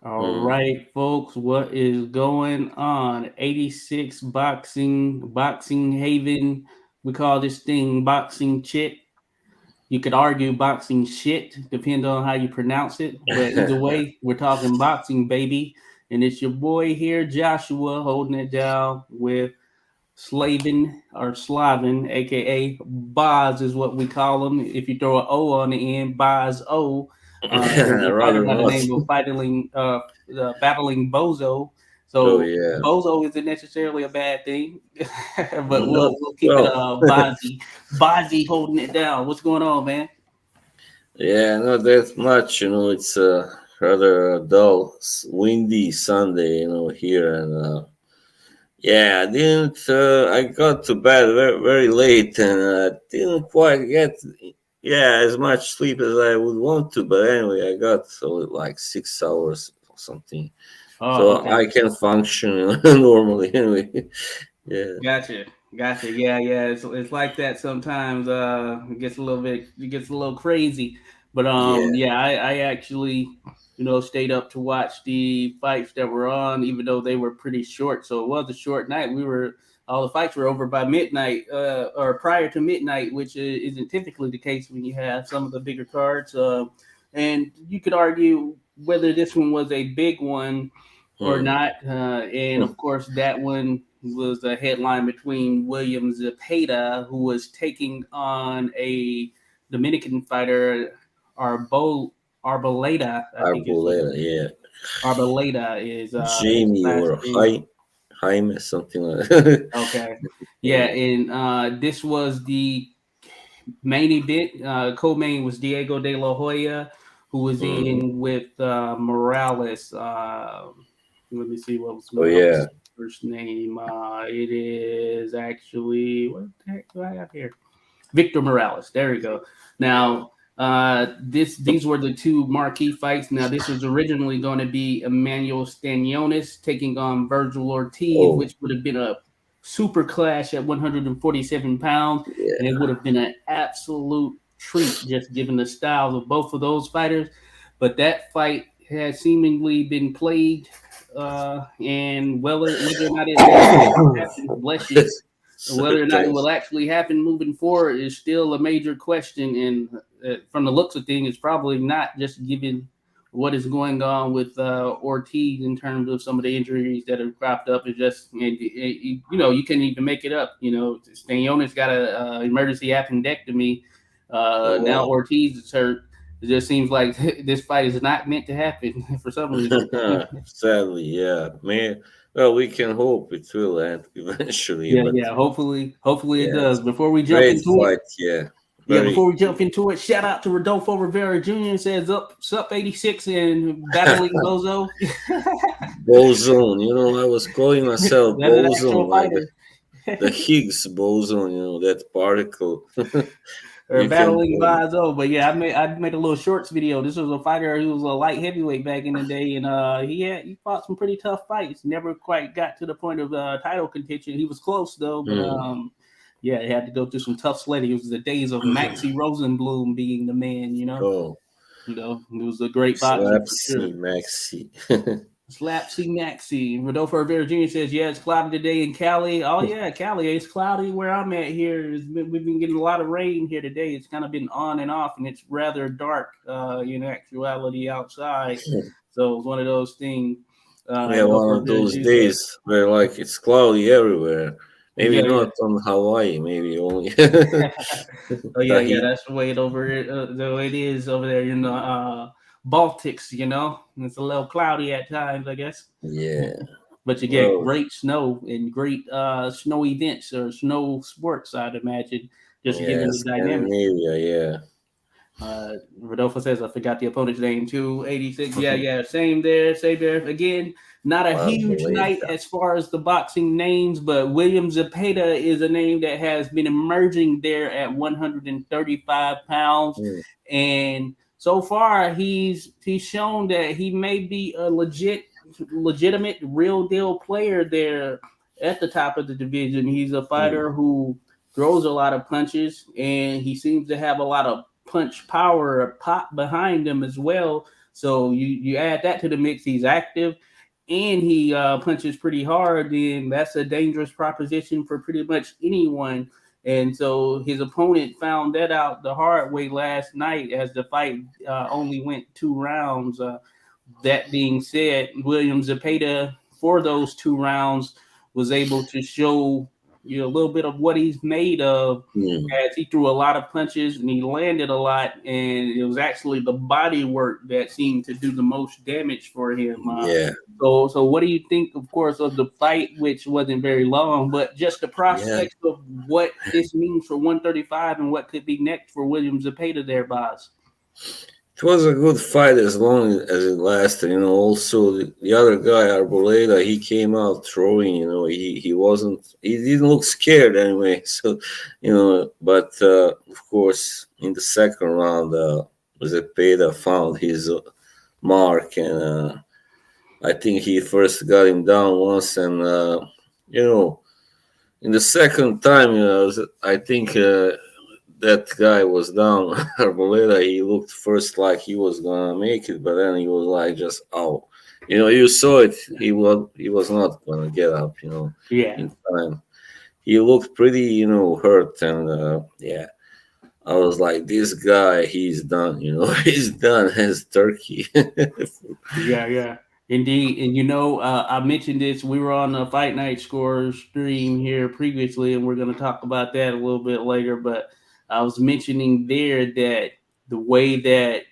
All Mm. right, folks, what is going on? 86 boxing haven. We call this thing boxing chit. You could argue boxing shit, depending on how you pronounce it. But either way, we're talking boxing, baby. And it's your boy here, Joshua, holding it down with Slavin or Slavin, aka Boz is what we call him. If you throw an O on the end, Boz O, is a fighter Rather by the not. name of battling Bozo. Oh So yeah, Bozo isn't necessarily a bad thing, but not we'll keep it well. Bozzy holding it down. What's going on, man? Yeah, not that much. It's a rather dull, windy Sunday. Here and yeah, I didn't. I got to bed very very late and didn't quite get as much sleep as I would want to. But anyway, I got like 6 hours or something, Oh, so okay. I can function normally. Anyway, yeah, Gotcha. Yeah. It's like that sometimes. It gets a little crazy. But yeah. yeah, I actually, stayed up to watch the fights that were on, even though they were pretty short. So it was a short night. All the fights were over by midnight, or prior to midnight, which isn't typically the case when you have some of the bigger cards. And you could argue whether this one was a big one or Hmm. not. And of course, that one was a headline between William Zepeda, who was taking on a Dominican fighter, Arboleda. I think is what Arboleda, yeah. Arboleda is his Jamie last or name. Jaime, something like that. Okay, yeah, Yeah. and this was the main event. Co-main was Diego De La Hoya, who was Mhm. in with Morales. Let me see what was Oh yeah. Morales' first name. It is actually what the heck do I have here? Victor Morales. There we go. Now, these were the two marquee fights. Now, this was originally going to be Emmanuel Stanionis taking on Virgil Ortiz, Oh which would have been a super clash at 147 pounds, and it yeah. would have been an absolute treat just given the styles of both of those fighters. But that fight has seemingly been played, and whether or not it will actually happen, bless you, whether So or not it thanks. will actually happen moving forward is still a major question. And from the looks of things, it's probably not, just given what is going on with Ortiz in terms of some of the injuries that have cropped up. It's just, you can't even make it up. Stanionis got a emergency appendectomy. Oh Now wow. Ortiz is hurt. It just seems like this fight is not meant to happen for some reason. Sadly, yeah. Man, well, we can hope it will end eventually, Yeah, but yeah. Hopefully it yeah, does. Before we jump great into it, fight. Yeah, Yeah, before very. we jump into it, shout out to Rodolfo Rivera Jr. Says sup 86 and battling Bozo. Boson. I was calling myself That's an boson, actual like the, fighter. the Higgs boson. That particle. Or You can. battling Bozo. But yeah, I made a little shorts video. This was a fighter who was a light heavyweight back in the day, and he fought some pretty tough fights. Never quite got to the point of title contention. He was close though, but Hmm. yeah, he had to go through some tough sledding. It was the days of Maxie Rosenblum being the man. Oh, It was a great boxer for Slapsy sure. Maxi. Slapsy Maxi. Rodolfo Rivera Jr. says, yeah, it's cloudy today in Cali. Oh, yeah, Cali. It's cloudy where I'm at here. We've been getting a lot of rain here today. It's kind of been on and off, and it's rather dark in actuality outside. So it's one of those things. Yeah, Rodolfo one of Rivera those Jr. days where like it's cloudy everywhere. Maybe Yeah, yeah. not on Hawaii, maybe only Oh yeah, yeah, Tahiti. that's the way the way it is over there in the Baltics. It's a little cloudy at times, I guess. Yeah. But you get Well, great snow and great snow events or snow sports, I'd imagine, just yeah, given the dynamic. Scandinavia, yeah. Rodolfo says, I forgot the opponent's name too. 86. Yeah, yeah. Same there. Same there. Again, not a huge night Arboleda. as far as the boxing names, but William Zepeda is a name that has been emerging there at 135 pounds. Hmm. And so far, he's shown that he may be a legitimate, real deal player there at the top of the division. He's a Hmm. fighter who throws a lot of punches, and he seems to have a lot of punch power or pop behind him as well. So you add that to the mix. He's active and he punches pretty hard. Then that's a dangerous proposition for pretty much anyone. And so his opponent found that out the hard way last night as the fight only went 2 rounds. That being said, William Zepeda for those 2 rounds was able to show a little bit of what he's made of. Mm, As he threw a lot of punches and he landed a lot, and it was actually the body work that seemed to do the most damage for him. yeah, So what do you think, of course, of the fight, which wasn't very long, but just the yeah. prospects of what this means for 135 and what could be next for William Zepeda there, Boz? It was a good fight as long as it lasted. Also the other guy, Arboleda, he came out throwing. He didn't look scared anyway. So, but of course, in the second round, Zepeda found his mark, and I think he first got him down once, and you know, in the second time, I think. That guy was down. Arboleda, he looked first like he was gonna make it, but then he was like just oh, you saw it. He was not gonna get up. Yeah. In time. He looked pretty, hurt, and yeah, I was like, this guy, he's done. He's done as turkey. Yeah, yeah, indeed. And I mentioned this. We were on the Fight Night Score stream here previously, and we're going to talk about that a little bit later. But I was mentioning there that the way that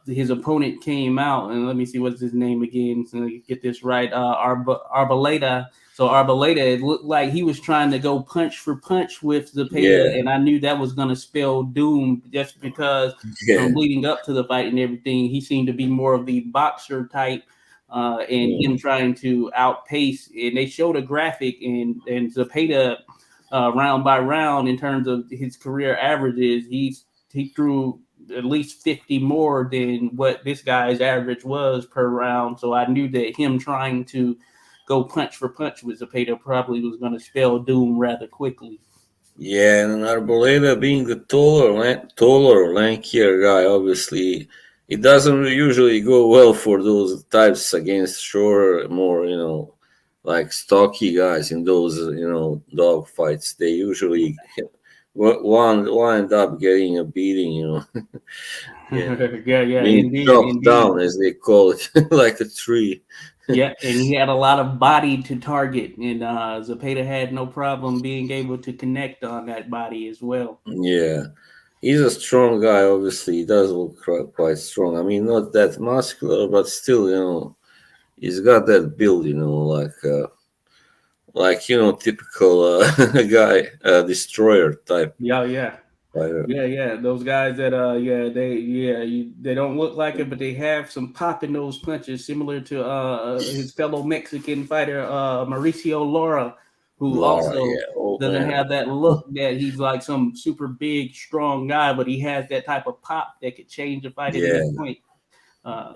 his opponent came out, and let me see what's his name again, so I get this right. Arboleda. So Arboleda, it looked like he was trying to go punch for punch with Zepeda, Yeah, and I knew that was going to spell doom just because yeah, from leading up to the fight and everything, he seemed to be more of the boxer type. And him mm, trying to outpace, and they showed a graphic, and Zepeda, round by round in terms of his career averages, he threw at least 50 more than what this guy's average was per round. So I knew that him trying to go punch for punch with Zepeda probably was going to spell doom rather quickly. yeah. And Arboleda being the taller, lankier guy, obviously, it doesn't usually go well for those types against shorter, more like stocky guys in those dog fights. They usually one wind up getting a beating. Yeah, Yeah, yeah, being indeed, chopped indeed. down as they call it, like a tree. Yeah, and he had a lot of body to target, and Zepeda had no problem being able to connect on that body as well. Yeah, he's a strong guy. Obviously, he does look quite strong. I mean, not that muscular, but still, he's got that build. Typical guy, destroyer type Yeah, yeah. fighter. Yeah, yeah, those guys that they don't look like it, but they have some pop in those punches, similar to his fellow Mexican fighter Mauricio Lara, who Lara, also yeah. Oh doesn't man. have that look that he's like some super big, strong guy, but he has that type of pop that could change a fight at any Yeah, point. Uh,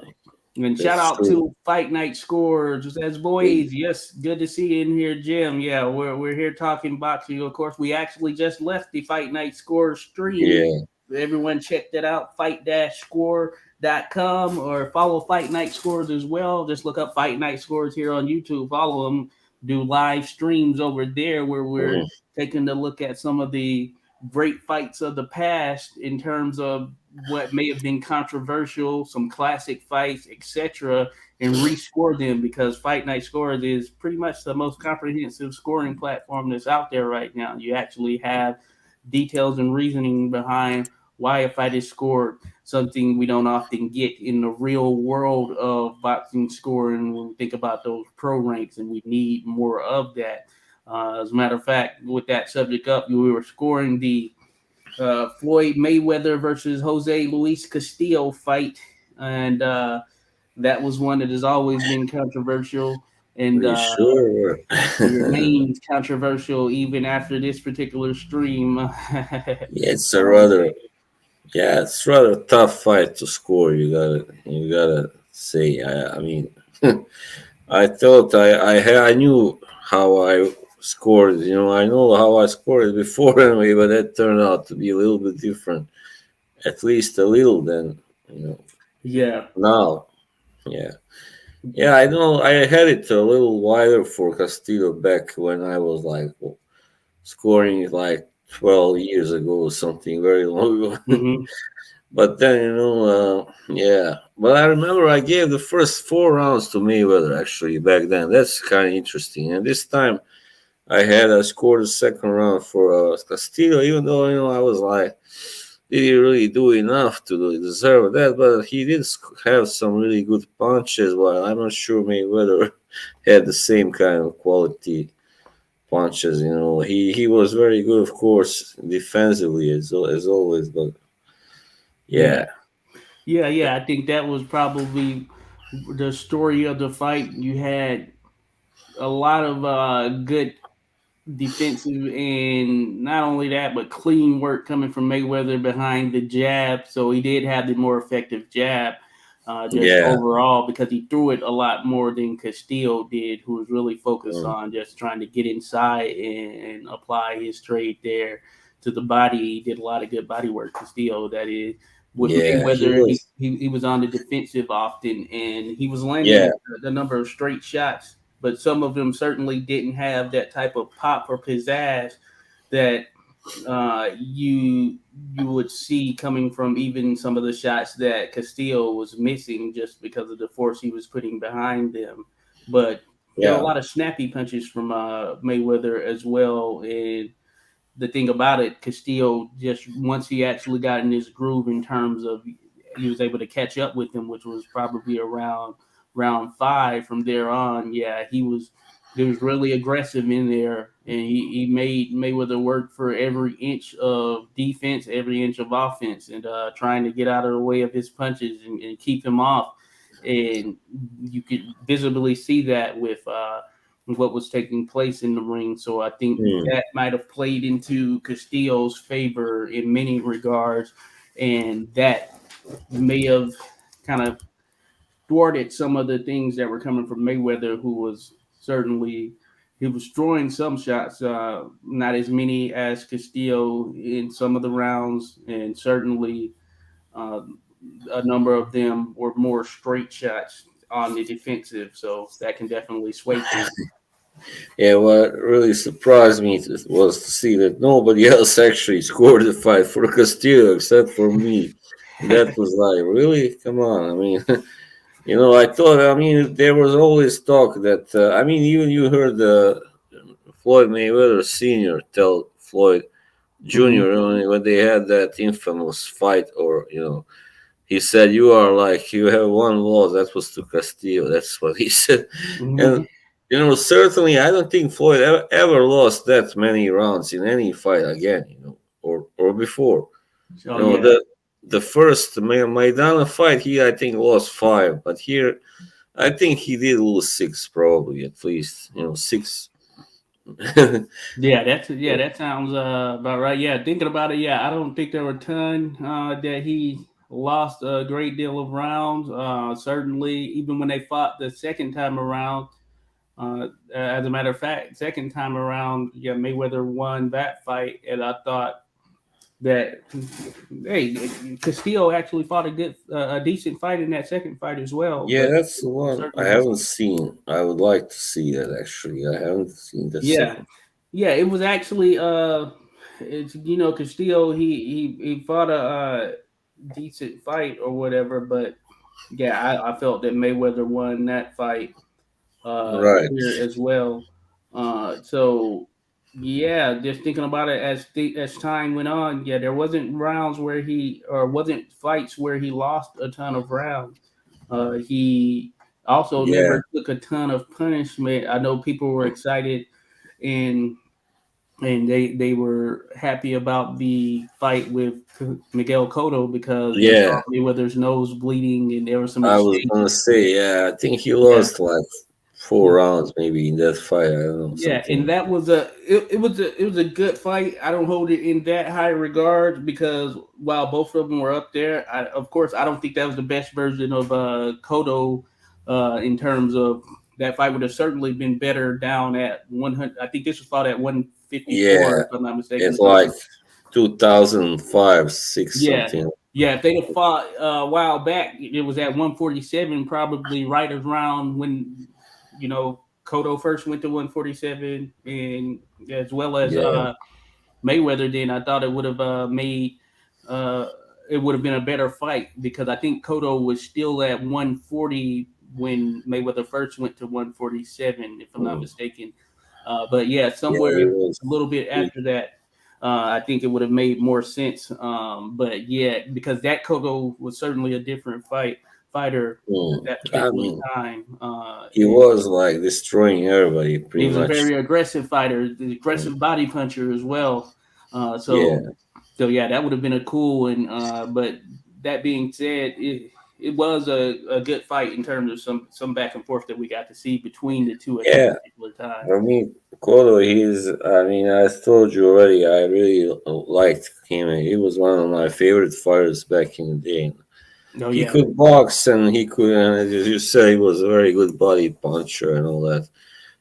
and shout that's out true. to Fight Night Scores as Big. boys. Yes, good to see you in here, Jim. Yeah, we're here talking boxing. Of course, we actually just left the Fight Night Scores stream. Yeah. Everyone check that out, fight-score.com, or follow Fight Night Scores as well. Just look up Fight Night Scores here on YouTube. Follow them. Do live streams over there where we're Mhm. taking a look at some of the great fights of the past in terms of what may have been controversial, some classic fights, etc., and rescore them because Fight Night Scores is pretty much the most comprehensive scoring platform that's out there right now. You actually have details and reasoning behind why a fight is scored, something we don't often get in the real world of boxing scoring when we think about those pro ranks, and we need more of that. As a matter of fact, with that subject up, we were scoring the Floyd Mayweather versus Jose Luis Castillo fight, and that was one that has always been controversial Are and you sure? remains controversial even after this particular stream. Yeah, it's rather tough fight to score. You gotta say. I mean, I thought I knew how I scored. I know how I scored it before anyway, but that turned out to be a little bit different, at least a little. Then you know. Yeah. now. Yeah. Yeah, I know. I had it a little wider for Castillo back when I was like scoring like 12 years ago or something very long ago. Hmm. But then, yeah. But I remember I gave the first 4 rounds to Mayweather actually back then. That's kind of interesting. And this time I scored the second round for Castillo, even though, I was like, did he really do enough to deserve that? But he did have some really good punches, but I'm not sure Mayweather had the same kind of quality punches. He was very good, of course, defensively as always. But Yeah. yeah, Yeah. I think that was probably the story of the fight. You had a lot of good defensive and not only that, but clean work coming from Mayweather behind the jab. So he did have the more effective jab, just yeah, overall because he threw it a lot more than Castillo did, who was really focused mm, on just trying to get inside and apply his trade there to the body. He did a lot of good body work. Castillo, that is. With yeah. He Mayweather, was, he was on the defensive often, and he was yeah, landing the number of straight shots, but some of them certainly didn't have that type of pop or pizzazz that you would see coming from even some of the shots that Castillo was missing just because of the force he was putting behind them. But there were a yeah, lot of snappy punches from Mayweather as well, and the thing about it, Castillo just once he actually got in his groove in terms of he was able to catch up with him, which was probably around round five. From there on, yeah, he was really aggressive in there, and he made Mayweather work for every inch of defense, every inch of offense, and trying to get out of the way of his punches and keep him off. And you could visibly see that with what was taking place in the ring. So I think mm, that might have played into Castillo's favor in many regards, and that may have kind of thwarted some of the things that were coming from Mayweather, who was certainly he was throwing some shots, not as many as Castillo in some of the rounds, and certainly uh, a number of them were more straight shots on the defensive. So that can definitely sway things. yeah. What really surprised me was to see that nobody else actually scored the fight for Castillo except for me. That was like, really? Come on. I mean, I thought, there was always talk that, even you heard Floyd Mayweather Sr. tell Floyd Hmm. Jr. When they had that infamous fight, or, he said, "You are like, you have one loss, that was to Castillo." That's what he said. And, certainly, I don't think Floyd ever lost that many rounds in any fight again, or before. Oh You know, yeah. the first Maidana fight, I think, lost five, but here, I think he did lose six, probably at least. Six. Yeah, that sounds about right. Yeah, thinking about it, yeah, I don't think there were a ton that he lost a great deal of rounds. Certainly, even when they fought the second time around, as a matter of fact, second time around, yeah, Mayweather won that fight, and I thought that hey, Castillo actually fought a decent fight in that second fight as well. Yeah, But that's the one I certainly was haven't seen. I would like to see that actually. I haven't seen the yeah, second. yeah, it was actually it's Castillo he fought a decent fight or whatever, but yeah, I felt that Mayweather won that fight Right. here as well. So yeah, just thinking about it as time went on, yeah, there wasn't rounds where he or wasn't fights where he lost a ton of rounds. He also Yeah. never took a ton of punishment. I know people were excited and they were happy about the fight with Miguel Cotto because they saw Yeah. Mayweather's nose bleeding and there were some I was gonna exchanges. say, yeah, I think he Yeah, lost like 4 rounds maybe in that fight. I don't know, yeah, and something. that was it was a good fight. I don't hold it in that high regard because while both of them were up there, of course I don't think that was the best version of Cotto in terms of that fight would have certainly been better down at 100. I think this was fought at 154 Yeah. if I'm not mistaken. It's So like 2005, six yeah, something. Yeah, if they'd have fought a while back, it was at 147, probably right around when Cotto first went to 147, and as well as Yeah. Mayweather. Then I thought it would have made uh, it would have been a better fight because I think Cotto was still at 140 when Mayweather first went to 147, if I'm not Mm. mistaken. But yeah, Yeah, he somewhere was. a little bit He, after that, I think it would have made more sense. But yeah, because that Cotto was certainly a different fighter at mm. that I particular mean, time. he was like destroying everybody He pretty was a much. very aggressive fighter, the Mm. aggressive body puncher as well. Uh, so Yeah. so yeah, that would have been a cool and but that being said, it was a good fight in terms of some back and forth that we got to see between the two at that Yeah. particular time. For me, Cotto, I mean, I told you already, I really liked him. He was one of my favorite fighters back in the day. Oh He yeah, could box and he could, and as you say, he was a very good body puncher and all that.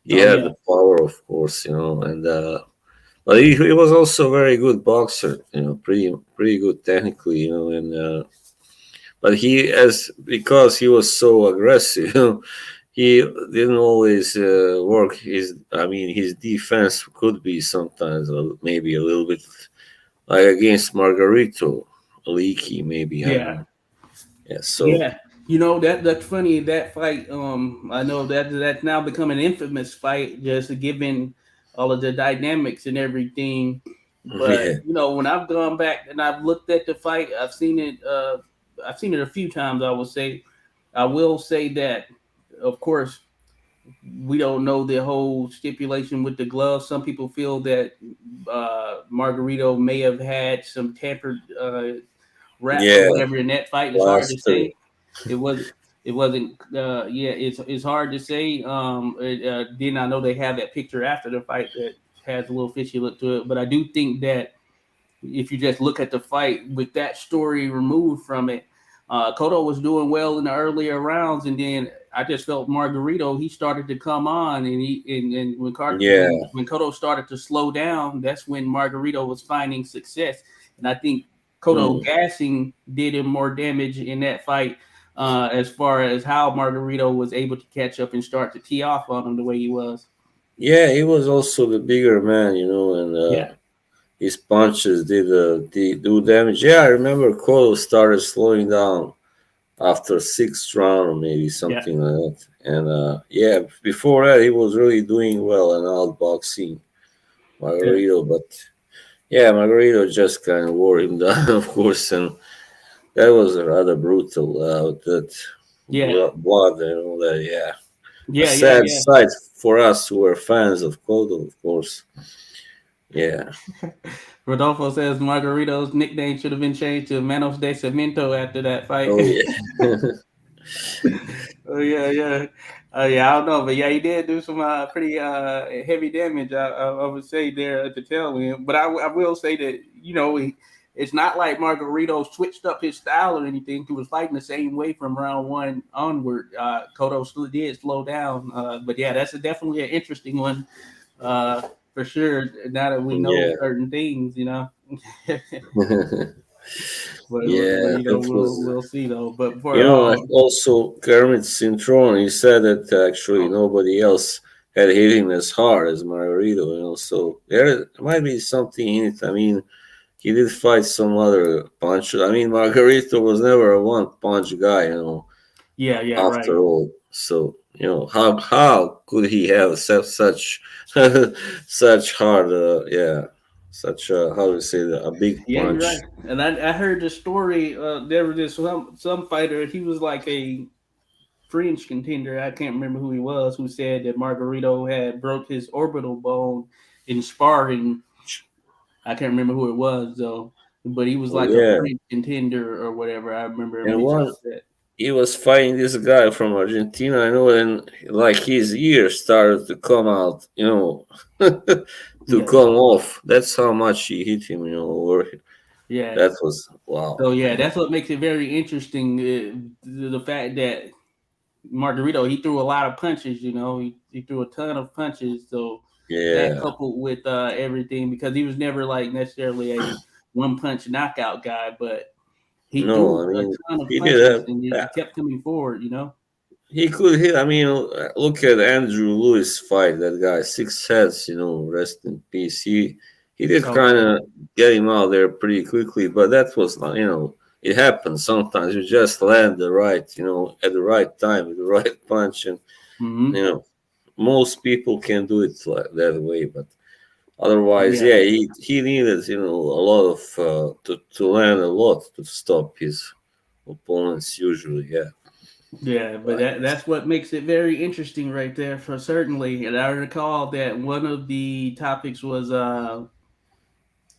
He oh had yeah, the power, of course, and but he was also a very good boxer, pretty good technically, and but he as because he was so aggressive, he didn't always work his. I mean, his defense could be sometimes maybe a little bit like against Margarito, leaky, maybe I don't yeah. know. Yeah, so Yeah, that's funny. That fight, I know that's now become an infamous fight, just given all of the dynamics and everything. But yeah, when I've gone back and I've looked at the fight, I've seen it. I've seen it a few times. I will say that, of course, we don't know the whole stipulation with the gloves. Some people feel that Margarito may have had some tampered wraps or yeah, whatever in that fight. It's hard to plaster. say. It was it wasn't yeah, it's hard to say. Then I know they have that picture after the fight that has a little fishy look to it, but I do think that if you just look at the fight with that story removed from it, Cotto was doing well in the earlier rounds, and then I just felt Margarito he started to come on, and and when Yeah, when Cotto started to slow down, that's when Margarito was finding success, and I think Cotto mm. gassing did him more damage in that fight. As far as how Margarito was able to catch up and start to tee off on him the way he was. Yeah, he was also the bigger man, and Yeah, his punches did do damage. Yeah, I remember Cole started slowing down after sixth round or maybe yeah, something like that. And yeah, before that he was really doing well in outboxing yeah, Margarito, but yeah, Margarito just kind of wore him down, of course, and that was rather brutal. That yeah, blood and all that. Yeah, a yeah, yeah, sad yeah. sight for us who were fans of Kodo, of course. Yeah. Rodolfo says Margarito's nickname should have been changed to Manos de Cemento after that fight. Oh yeah. Oh yeah, yeah, yeah. I don't know, but yeah, he did do some pretty heavy damage. I would say there at the tail end, but I will say that it's not like Margarito switched up his style or anything. He was fighting the same way from round one onward. Cotto still did slow down, but yeah, that's definitely an interesting one uh, for sure. Now that we know Yeah. certain things, but Yeah, it was. we'll see though. But for Also Kermit Cintron, he said that actually nobody else had hit him as hard as Margarito, so there might be something in it. I mean, he did fight some other punchers. I mean, Margarito was never a one punch guy, yeah, yeah, right. after all. So, how could he have such such hard, such how to say that, a big Yeah, you're right. punch? And I heard the story. There was this some fighter. He was like a fringe contender. I can't remember who he was. Who said that Margarito had broke his orbital bone in sparring. I can't remember who it was though. But he was Oh like a yeah, fringe contender or whatever. I remember him and mentioning one that. he was fighting this guy from Argentina, I know, and like his ears started to come out, to Yeah, come off. That's how much he hit him, yeah. that was wow. So yeah, that's what makes it very interesting. The fact that Margarito he threw a lot of punches. He threw a ton of punches. So that Yeah, coupled with everything because he was never like necessarily a one punch knockout guy, but He No, threw I a mean ton of he did punches have. and Yeah, it kept coming forward. he could hit. I mean, look at Andrew Lewis fight. That guy, six heads. Rest in peace. He did Oh kind yeah, of get him out there pretty quickly, but that was not. It happens sometimes. You just land the right, at the right time with the right punch, and you hmm know, most people can do it like that way, but otherwise, yeah, yeah, he needed a lot of to land a lot to stop his opponents usually. Yeah, yeah. But but that's what makes it very interesting, right there, for certainly. And I recall that one of the topics was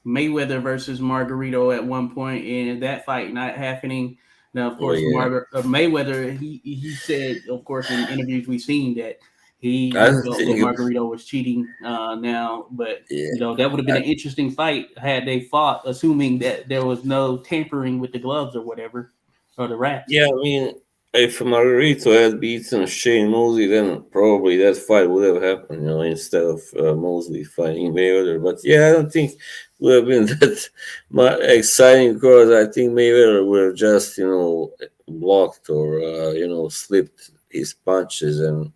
Mayweather versus Margarito at one point, and that fight not happening. Now, of oh course, yeah, Mayweather, he said, of course, in interviews we've seen that I he don't felt that think Margarito was cheating. Now, but yeah. that would have been I, an interesting fight had they fought, assuming that there was no tampering with the gloves or whatever, or the wraps. yeah, I mean, if Margarito had beaten Shane Mosley, then probably that fight would have happened, instead of Mosley fighting Mayweather. But yeah, I don't think it would have been that exciting because I think Mayweather would have just, blocked or, slipped his punches, and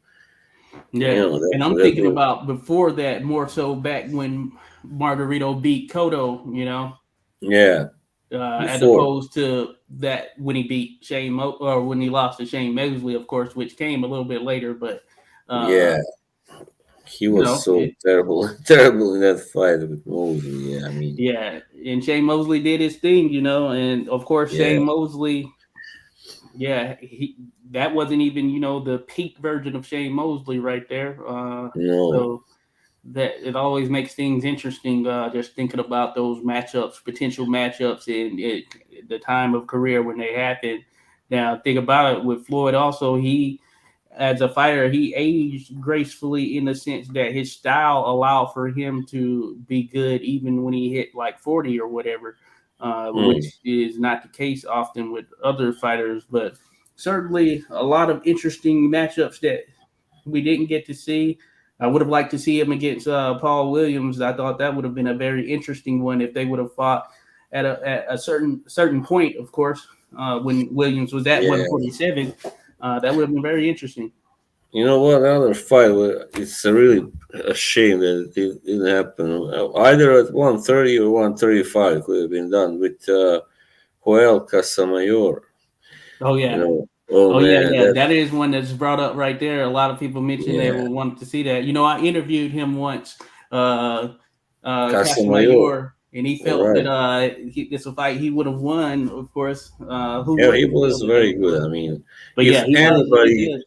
Yeah, that and I'm would have thinking been, about before that, more so back when Margarito beat Cotto. yeah, As before, opposed to that when he beat or when he lost to Shane Mosley, of course, which came a little bit later. But uh, yeah, he was so it, terrible, terrible in that fight with Mosley. Yeah, I mean, yeah, and Shane Mosley did his thing, and of course yeah, Shane Mosley, yeah, that wasn't even the peak version of Shane Mosley right there. no, So that it always makes things interesting. Just thinking about those matchups, potential matchups, in the time of career when they happen. Now, think about it with Floyd. Also, he as a fighter, he aged gracefully in the sense that his style allowed for him to be good even when he hit like 40 or whatever, mm, which is not the case often with other fighters. But certainly a lot of interesting matchups that we didn't get to see. I would have liked to see him against Paul Williams. I thought that would have been a very interesting one if they would have fought at a certain point, of course, when Williams was at yeah. 147. That would have been very interesting. You know what? Another fight. It's really a shame that it didn't happen. Either at 130 or 135 could have been done with Joel Casamayor. Oh yeah, Oh oh yeah, man, yeah. that That is one that's brought up right there. A lot of people mentioned they yeah, will want to see that. I interviewed him once, uh, Casamayor. Casamayor, and he felt that Right. it's a fight he would have won. Of course, who Yeah, was he it the was other day? very good. I mean, But if yeah, he was really anybody, good.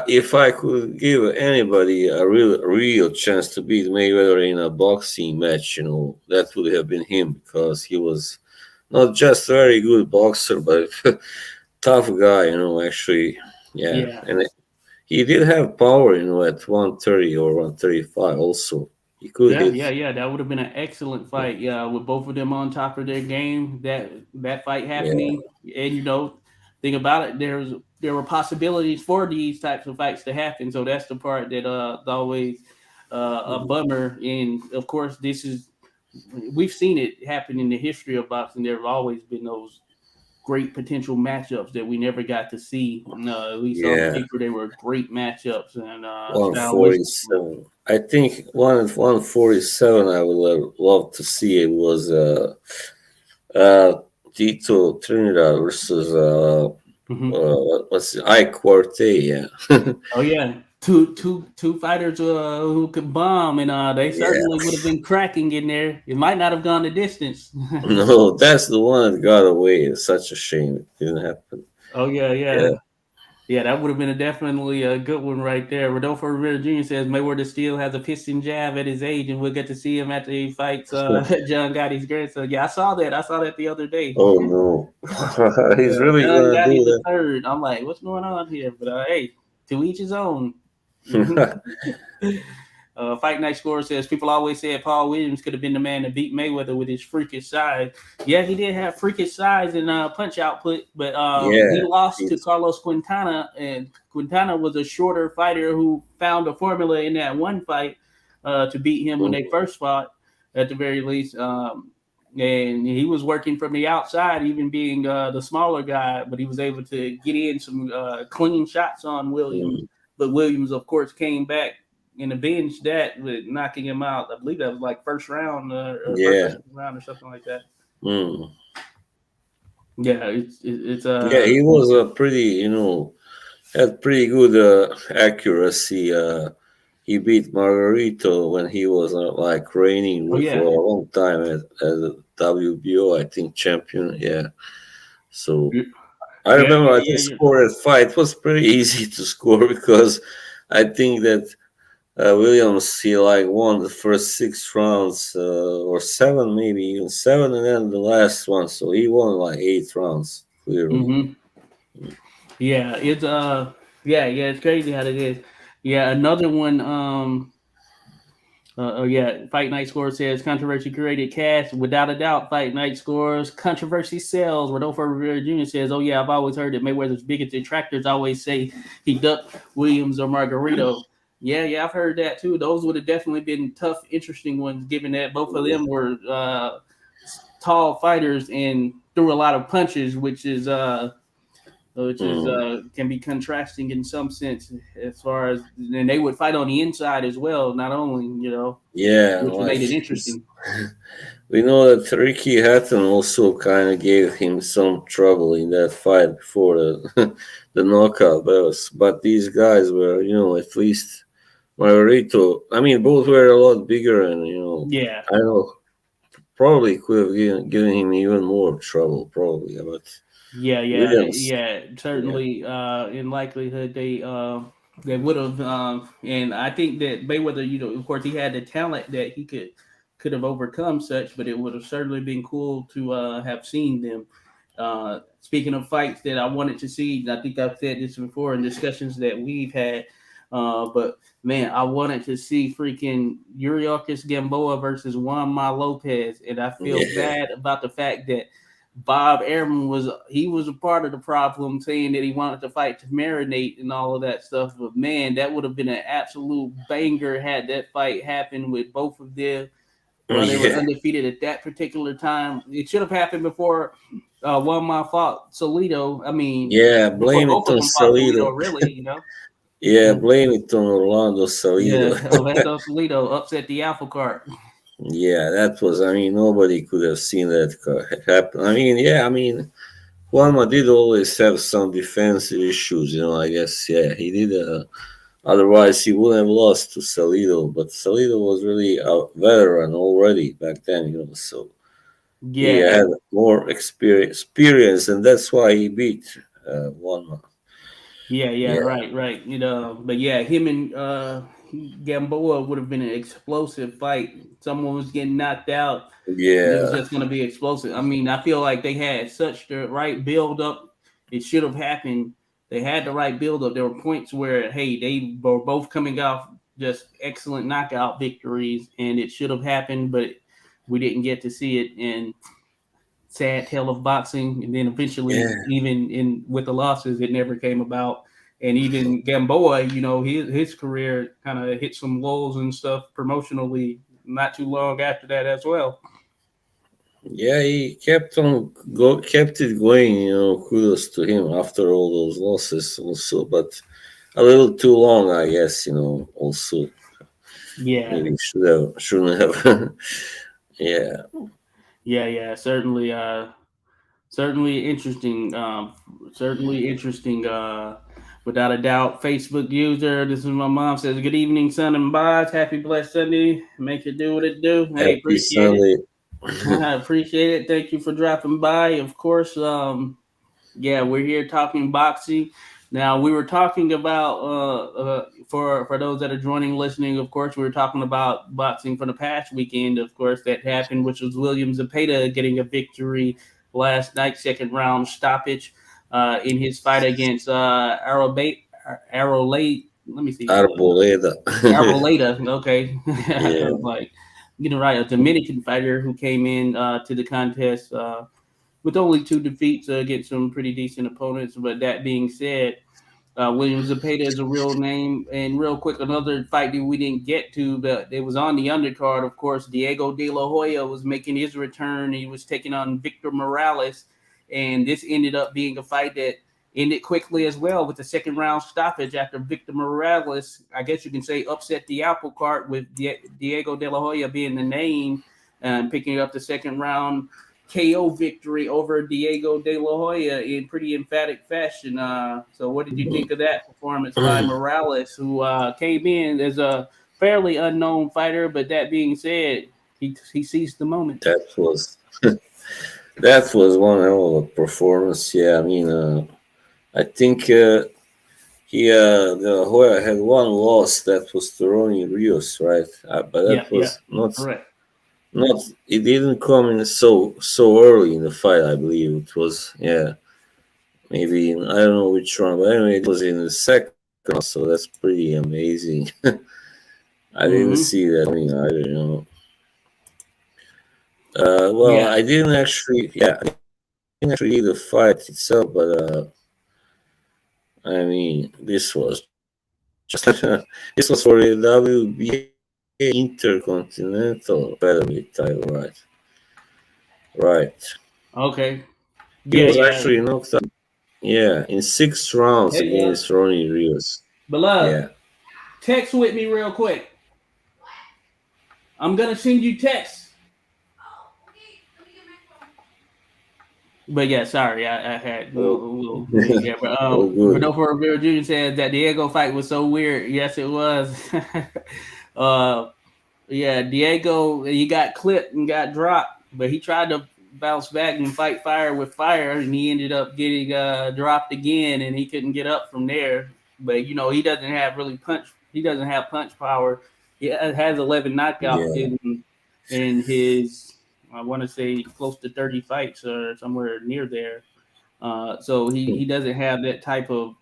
if I could give anybody a real chance to beat Mayweather in a boxing match, that would have been him because he was not just very good boxer, but tough guy, actually. Yeah. Yeah, And he did have power, at 130 or 135 also. He could yeah, hit. yeah, yeah. That would have been an excellent fight. Yeah, with both of them on top of their game. That fight Yeah. happening, and think about it. There were possibilities for these types of fights to happen. So that's the part that is always a bummer. And of course, we've seen it happen in the history of boxing. There have always been those great potential matchups that we never got to see. At least on Yeah. paper, they were great matchups and stylistically. 147. I think 147 I would have loved to see it was uh Tito Trinidad versus Mhm. what's it? Ike Quartet, yeah. Oh yeah, two fighters who could bomb, and they Yeah. certainly would have been cracking in there. It might not have gone the distance. No, that's the one that got away. It's such a shame it didn't happen. Oh yeah, Yeah. yeah, yeah. That would have been definitely a good one right there. Rodolfo Rivera Jr. says Mayweather still has a piston jab at his age, and we'll get to see him after he fights John Gotti's grandson. Yeah, I saw that. I saw that the other day. Oh no. He's Yeah, really John gonna Gotti do the that. third. I'm like, what's going on here? But hey, to each his own. Fight Night Score says people always said Paul Williams could have been the man to beat Mayweather with his freakish size. Yeah, he did have freakish size and punch output, but he Yeah. lost to He's Carlos Quintana, and Quintana was a shorter fighter who found a formula in that one fight to beat him when they mm, first fought, at the very least. and he was working from the outside, even being the smaller guy, but he was able to get in some clean shots on Williams. Mm, But Williams, of course, came back and avenged that with knocking him out. I believe that was like first round or first or yeah. second round or something like that. Mm. Yeah, it's Yeah, he was a pretty, had pretty good accuracy. He beat Margarito when he was like reigning oh for yeah. a long time as a WBO, I think, champion. Yeah. So I Yeah, remember yeah, I yeah, just scored that fight. It was pretty easy to score because I think that Williams he like won the first 6 rounds or seven, maybe even seven, and then the last one. So he won like 8 rounds clearly. hmm yeah. It's yeah, it's crazy how it is. Yeah, another one. Yeah, Fight Night Score says controversy created cash. Without a doubt, Fight Night Scores controversy sells. Rodolfo Rivera Jr. says, "Oh yeah, I've always heard that Mayweather's biggest detractors always say he ducked Williams or Margarito." Yeah, yeah, I've heard that too. Those would have definitely been tough, interesting ones, given that both of them were tall fighters and threw a lot of punches, which is Mm. can be contrasting in some sense as far as and they would fight on the inside as well, not only Yeah, which like made it interesting. we know that Ricky Hatton also kind of gave him some trouble in that fight before the the knockout belts. But these guys were, at least Margarito. I mean, both were a lot bigger, and Yeah, I know probably could have given him even more trouble, probably. But Williams, yeah. yeah, Certainly, in likelihood, they would have. And I think that Mayweather, of course, he had the talent that he could have overcome such, but it would have certainly been cool to have seen them. Speaking of fights that I wanted to see, I think I've said this before in discussions that we've had. But man, I wanted to see freaking Uriorkis Gamboa versus Juan Ma Lopez, and I feel yeah, bad about the fact that Bob Airman was a part of the problem, saying that he wanted to fight to marinate and all of that stuff. But man, that would have been an absolute banger had that fight happened with both of them while they were yeah, undefeated at that particular time. It should have happened before one my fought Solito. I mean, yeah. before Blame both it of on them fought Solito, Salido. really. Yeah, blame it on Orlando Salido. Yeah, Orlando Solito upset the apple cart. Yeah, that was. I mean, nobody could have seen that happen. I mean, yeah, I mean, Juanma did always have some defensive issues. I guess. Yeah, he did. Otherwise, he wouldn't have lost to Salido. But Salido was really a veteran already back then. So he Yeah, had more experience, and that's why he beat Juanma. yeah, Yeah, right. But yeah, him and Gamboa would have been an explosive fight. Someone was getting knocked out, and it was yeah, just going to be explosive. I mean, I feel like they had such the right build up. It should have happened. They had the right build up. There were points where, hey, they were both coming off just excellent knockout victories, and it should have happened, but we didn't get to see it. And sad tale of boxing, and then eventually, yeah. even in with the losses, it never came about. And even Gamboa, his career kind of hit some lulls and stuff promotionally not too long after that as well. Yeah, he kept it going. Kudos to him after all those losses, also, but a little too long, I guess. Also Yeah, maybe shouldn't have. Yeah, yeah, certainly, certainly interesting. Certainly interesting. Without a doubt, Facebook user. This is my mom says, "Good evening, son and bods. Happy blessed Sunday. Make it do what it do. Hey, happy appreciate it. Sunday. I appreciate it. Thank you for dropping by. Of course, yeah, we're here talking boxing. Now we were talking about for those that are joining, listening. Of course, we were talking about boxing from the past weekend. Of course, that happened, which was William Zepeda getting a victory last night, second round stoppage in his fight against Arrowlate. Let me see, Arboleda. Arboleda. Okay, Yeah, like right, a Dominican fighter who came in to the contest. With only two defeats against some pretty decent opponents. But that being said, William Zepeda is a real name. And real quick, another fight that we didn't get to, but it was on the undercard. Of course, Diego De La Hoya was making his return. He was taking on Victor Morales, and this ended up being a fight that ended quickly as well with the second round stoppage after Victor Morales, I guess you can say, upset the apple cart with Diego De La Hoya being the name and picking up the second round KO victory over Diego De La Hoya in pretty emphatic fashion. So, what did you think of that performance by Morales, who came in as a fairly unknown fighter? But that being said, he seized the moment. That was that was one hell of a performance. Yeah, I mean, I think the Hoya had one loss that was to Ronnie Rios, right? But Yeah, that yeah, was not. correct. It didn't come in so early in the fight. I believe it was, yeah, maybe I don't know which round, but anyway, it was in the second round, so that's pretty amazing. I didn't Mm-hmm. see that coming. I don't know. Well, Yeah. I didn't actually, yeah, I didn't actually see the fight itself, but I mean, this was just this was for the WBA Intercontinental Featherweight title, right? Right. Okay. He Yeah, was yeah, actually knocked out. Yeah, in 6 rounds it was. against Ronnie Rios. Beloved, Yeah. text with me real quick. I'm gonna send you text. But yeah, sorry, I had Oh, little thing here. But oh, good. Rodolfo Rivera Jr. said that Diego fight was so weird. Yes, it was. uh, yeah, Diego, he got clipped and got dropped, but he tried to bounce back and fight fire with fire, and he ended up getting dropped again, and he couldn't get up from there. But he doesn't have really punch. He doesn't have punch power. He has 11 knockouts Yeah. in his, I want to say, close to 30 fights or somewhere near there. So he doesn't have that type of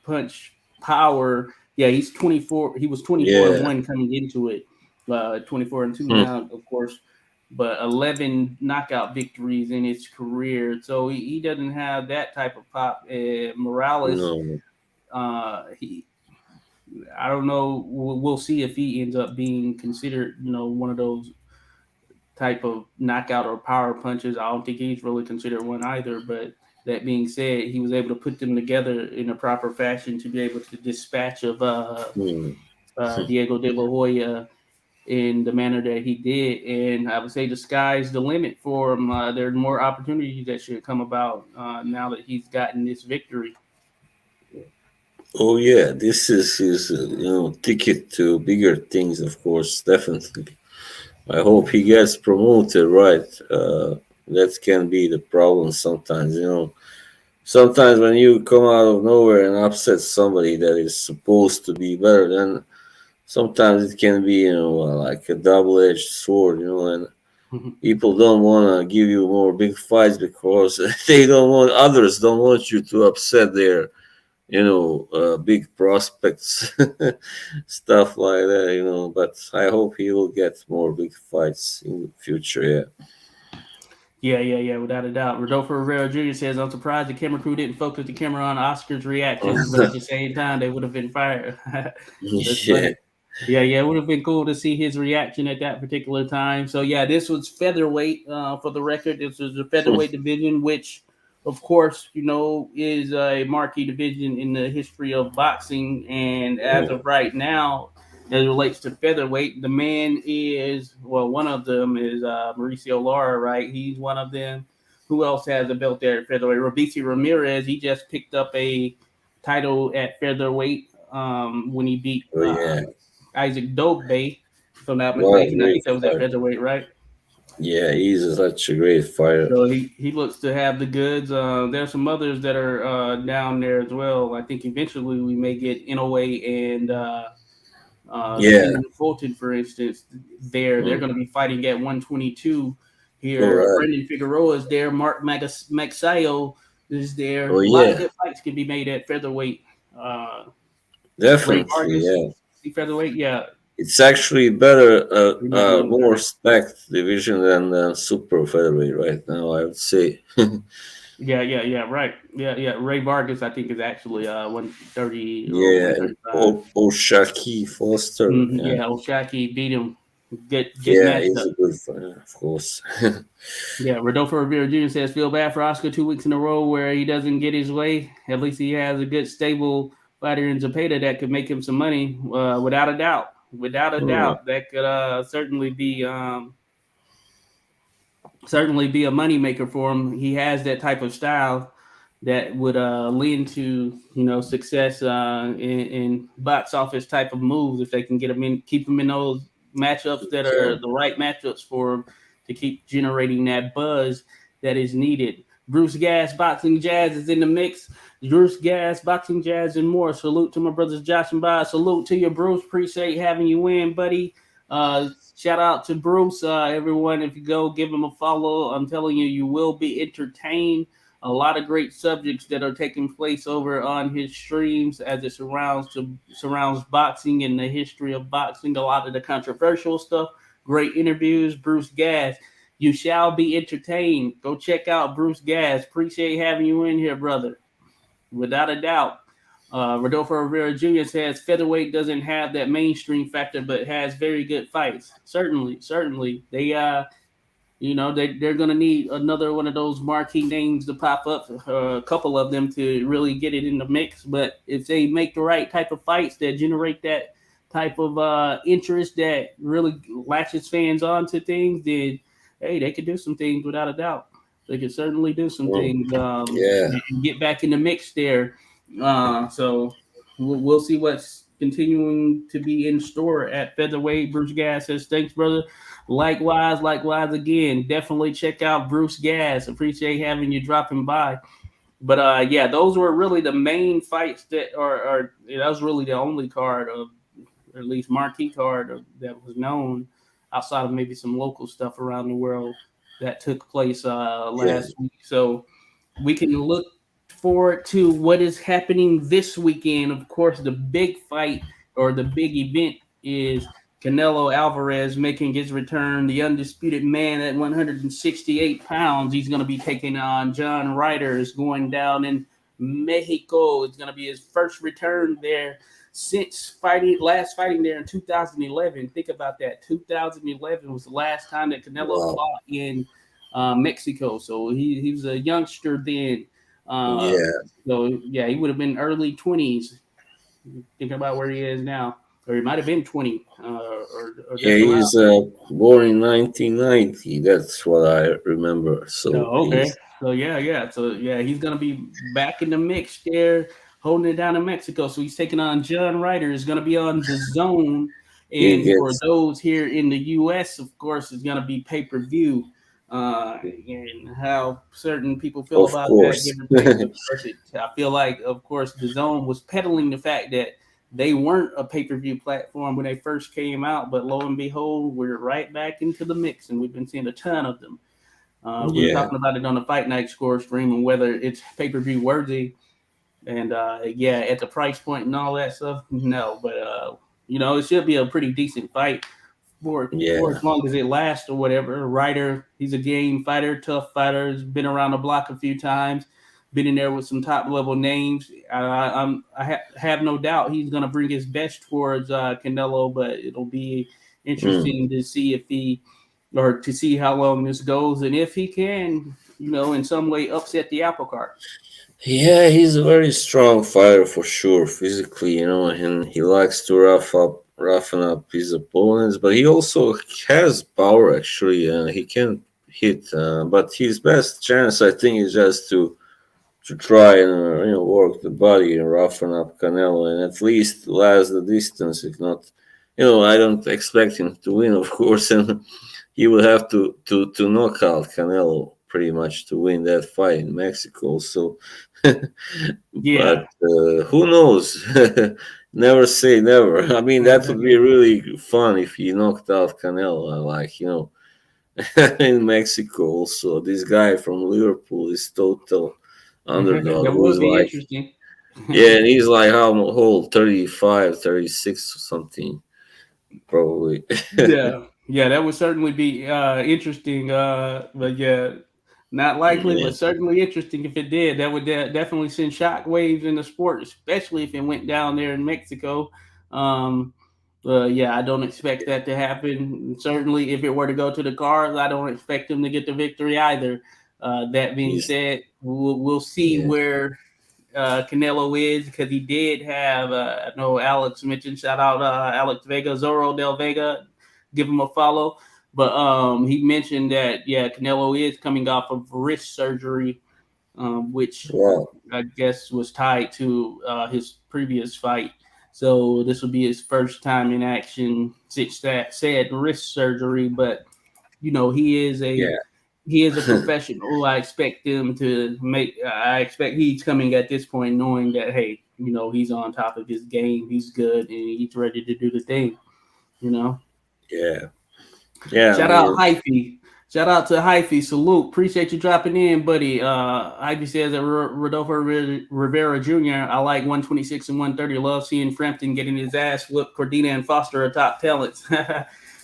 punch power. Yeah, he's 24. He was 24 and Yeah. one coming into it. 24 and two Hmm. now, of course, but 11 knockout victories in his career. So he doesn't have that type of pop. Morales, No. he I don't know. We'll see if he ends up being considered, one of those type of knockout or power punches. I don't think he's really considered one either. But that being said, he was able to put them together in a proper fashion to be able to dispatch of Hmm. Diego De La Hoya in the manner that he did. And I would say the sky's the limit for him. There are more opportunities that should come about now that he's gotten this victory. Oh yeah, this is his ticket to bigger things, of course, definitely. I hope he gets promoted, right? That can be the problem sometimes, Sometimes when you come out of nowhere and upset somebody that is supposed to be better, then sometimes it can be, like a double-edged sword, and people don't want to give you more big fights because others don't want you to upset their, big prospects, stuff like that, But I hope he will get more big fights in the future, yeah. Yeah, yeah, yeah, without a doubt. Rodolfo Rivera Jr. says, I'm surprised the camera crew didn't focus the camera on Oscar's reactions, but at the same time, they would have been fired. That's Yeah. funny. Yeah, yeah, it would have been cool to see his reaction at that particular time. So, yeah, this was featherweight for the record. This was the featherweight division, which, of course, is a marquee division in the history of boxing. And as of right now, as it relates to featherweight, the man is, well, one of them is Mauricio Lara, right? He's one of them. Who else has a belt there at featherweight? Robici Ramirez, he just picked up a title at featherweight when he beat Oh yeah. Isaac Dogbe, if I'm not What a mistaken. I great think that was at fighter. featherweight, right? Yeah, he's such a great fighter. So he looks to have the goods. There's some others that are down there as well. I think eventually we may get Inoue and Yeah. Stephen Fulton, for instance. They're Mm. going to be fighting at 122 All here. right. Brendan Figueroa is there. Mark Magsayo is there. Oh A lot of yeah. good fights can be made at featherweight. Uh, Ray Definitely, Vargas, yeah. featherweight, yeah. It's actually better, He might be a little more better. stacked division than super featherweight right now, I would say. Right. Yeah. Ray Vargas, I think, is actually 130 or Yeah, 135. Oshaki Foster. Yeah, Yeah, Oshaki beat him. Good yeah, he's matchup. a good fighter, of course. Yeah, Rodolfo Rivera Jr. says feel bad for Oscar 2 weeks in a row where he doesn't get his way. At least he has a good stable fighter in Zepeda that could make him some money, without a doubt. Without a Hmm, doubt, that could certainly be a moneymaker for him. He has that type of style that would lend to success in box office type of moves if they can get him in, keep him in those matchups that are okay. the right matchups for him to keep generating that buzz that is needed. Bruce Gas Boxing Jazz is in the mix. Bruce Gas Boxing Jazz and more. Salute to my brothers Josh and Bob. Salute to you, Bruce. Appreciate having you in, buddy. Shout out to Bruce. Everyone, if you go give him a follow, I'm telling you, you will be entertained. A lot of great subjects that are taking place over on his streams as it surrounds boxing and the history of boxing. A lot of the controversial stuff. Great interviews. Bruce Gas. You shall be entertained. Go check out Bruce Gas. Appreciate having you in here, brother. Without a doubt. Rodolfo Rivera Jr. says featherweight doesn't have that mainstream factor, but has very good fights. Certainly, they're going to need another one of those marquee names to pop up, a couple of them to really get it in the mix. But if they make the right type of fights that generate that type of interest that really latches fans on to things, then hey, they could do some things without a doubt. They could certainly do some Hmm, things yeah, and get back in the mix there. So we'll see what's continuing to be in store at featherweight. Bruce Gas says, "Thanks, brother." Likewise again. Definitely check out Bruce Gas. Appreciate having you dropping by. But yeah, those were really the main fights that was really the only card of, or at least marquee card that was known outside of maybe some local stuff around the world that took place yeah, last week. So we can look forward to what is happening this weekend. Of course, the big fight or the big event is Canelo Alvarez making his return, the undisputed man at 168 pounds. He's going to be taking on John Ryder, is going down in Mexico. It's going to be his first return there since fighting there in 2011. Think about that. 2011 was the last time that Canelo wow, fought in Mexico. So he was a youngster then. Uh, yeah, so yeah, he would have been early 20s. Thinking about where he is now, or he might have been 20, or yeah. just around. He's born in 1990. That's what I remember. So Oh, okay. he's So yeah, he's gonna be back in the mix there, holding it down in Mexico. So he's taking on John Ryder. Is gonna be on the Zone, he and for gets, those here in the U.S., of course, it's gonna be pay per view. And how certain people feel of about that, course. give or take. Of course, I feel like, of course, the Zone was peddling the fact that they weren't a pay per view platform when they first came out, but lo and behold, we're right back into the mix, and we've been seeing a ton of them. We were Yeah, talking about it on the Fight Night Score stream and whether it's pay per view worthy. And yeah, at the price point and all that stuff, no. But it should be a pretty decent fight for yeah. as long as it lasts or whatever. Ryder, he's a game fighter, tough fighter. Has been around the block a few times. Been in there with some top level names. Have no doubt he's going to bring his best towards Canelo, but it'll be Mm. interesting to see if he or to see how long this goes and if he can, in some way upset the apple cart. Yeah, he's a very strong fighter for sure, physically, and he likes to roughen up his opponents. But he also has power. Actually, he can hit. But his best chance, I think, is just to try and work the body and roughen up Canelo and at least last the distance. If not, I don't expect him to win, of course, and he will have to knock out Canelo pretty much to win that fight in Mexico. So, but Yeah. who knows? Never say never. I mean, that would be really fun if he knocked out Canelo, like in Mexico. Also, this guy from Liverpool is total underdog That who's would be like, interesting. yeah, and he's like how old, 35, 36 or something, probably. Yeah, yeah, that would certainly be interesting. But yeah, Not likely, Yeah, but certainly interesting if it did. That would definitely send shockwaves in the sport, especially if it went down there in Mexico. Um, yeah, I don't expect that to happen. Certainly, if it were to go to the cards, I don't expect them to get the victory either. That being he's said, we'll see yeah, where Canelo is because he did have. I know Alex mentioned. Shout out Alex Vega, Zorro Del Vega. Give him a follow. But he mentioned that yeah, Canelo is coming off of wrist surgery, which wow, I guess was tied to his previous fight. So this will be his first time in action since that said wrist surgery. But you know yeah, he is a professional. I expect him to make. I expect he's coming at this point knowing that hey, you know he's on top of his game. He's good and he's ready to do the thing. You know. yeah, yeah. I Shout out mean, Hyphy. Shout out to Hyphy. Salute. Appreciate you dropping in, buddy. Hyphy says that Rodolfo Rivera Jr. I like 126 and 130. Love seeing Frampton getting his ass whooped. Cordina and Foster are top talents.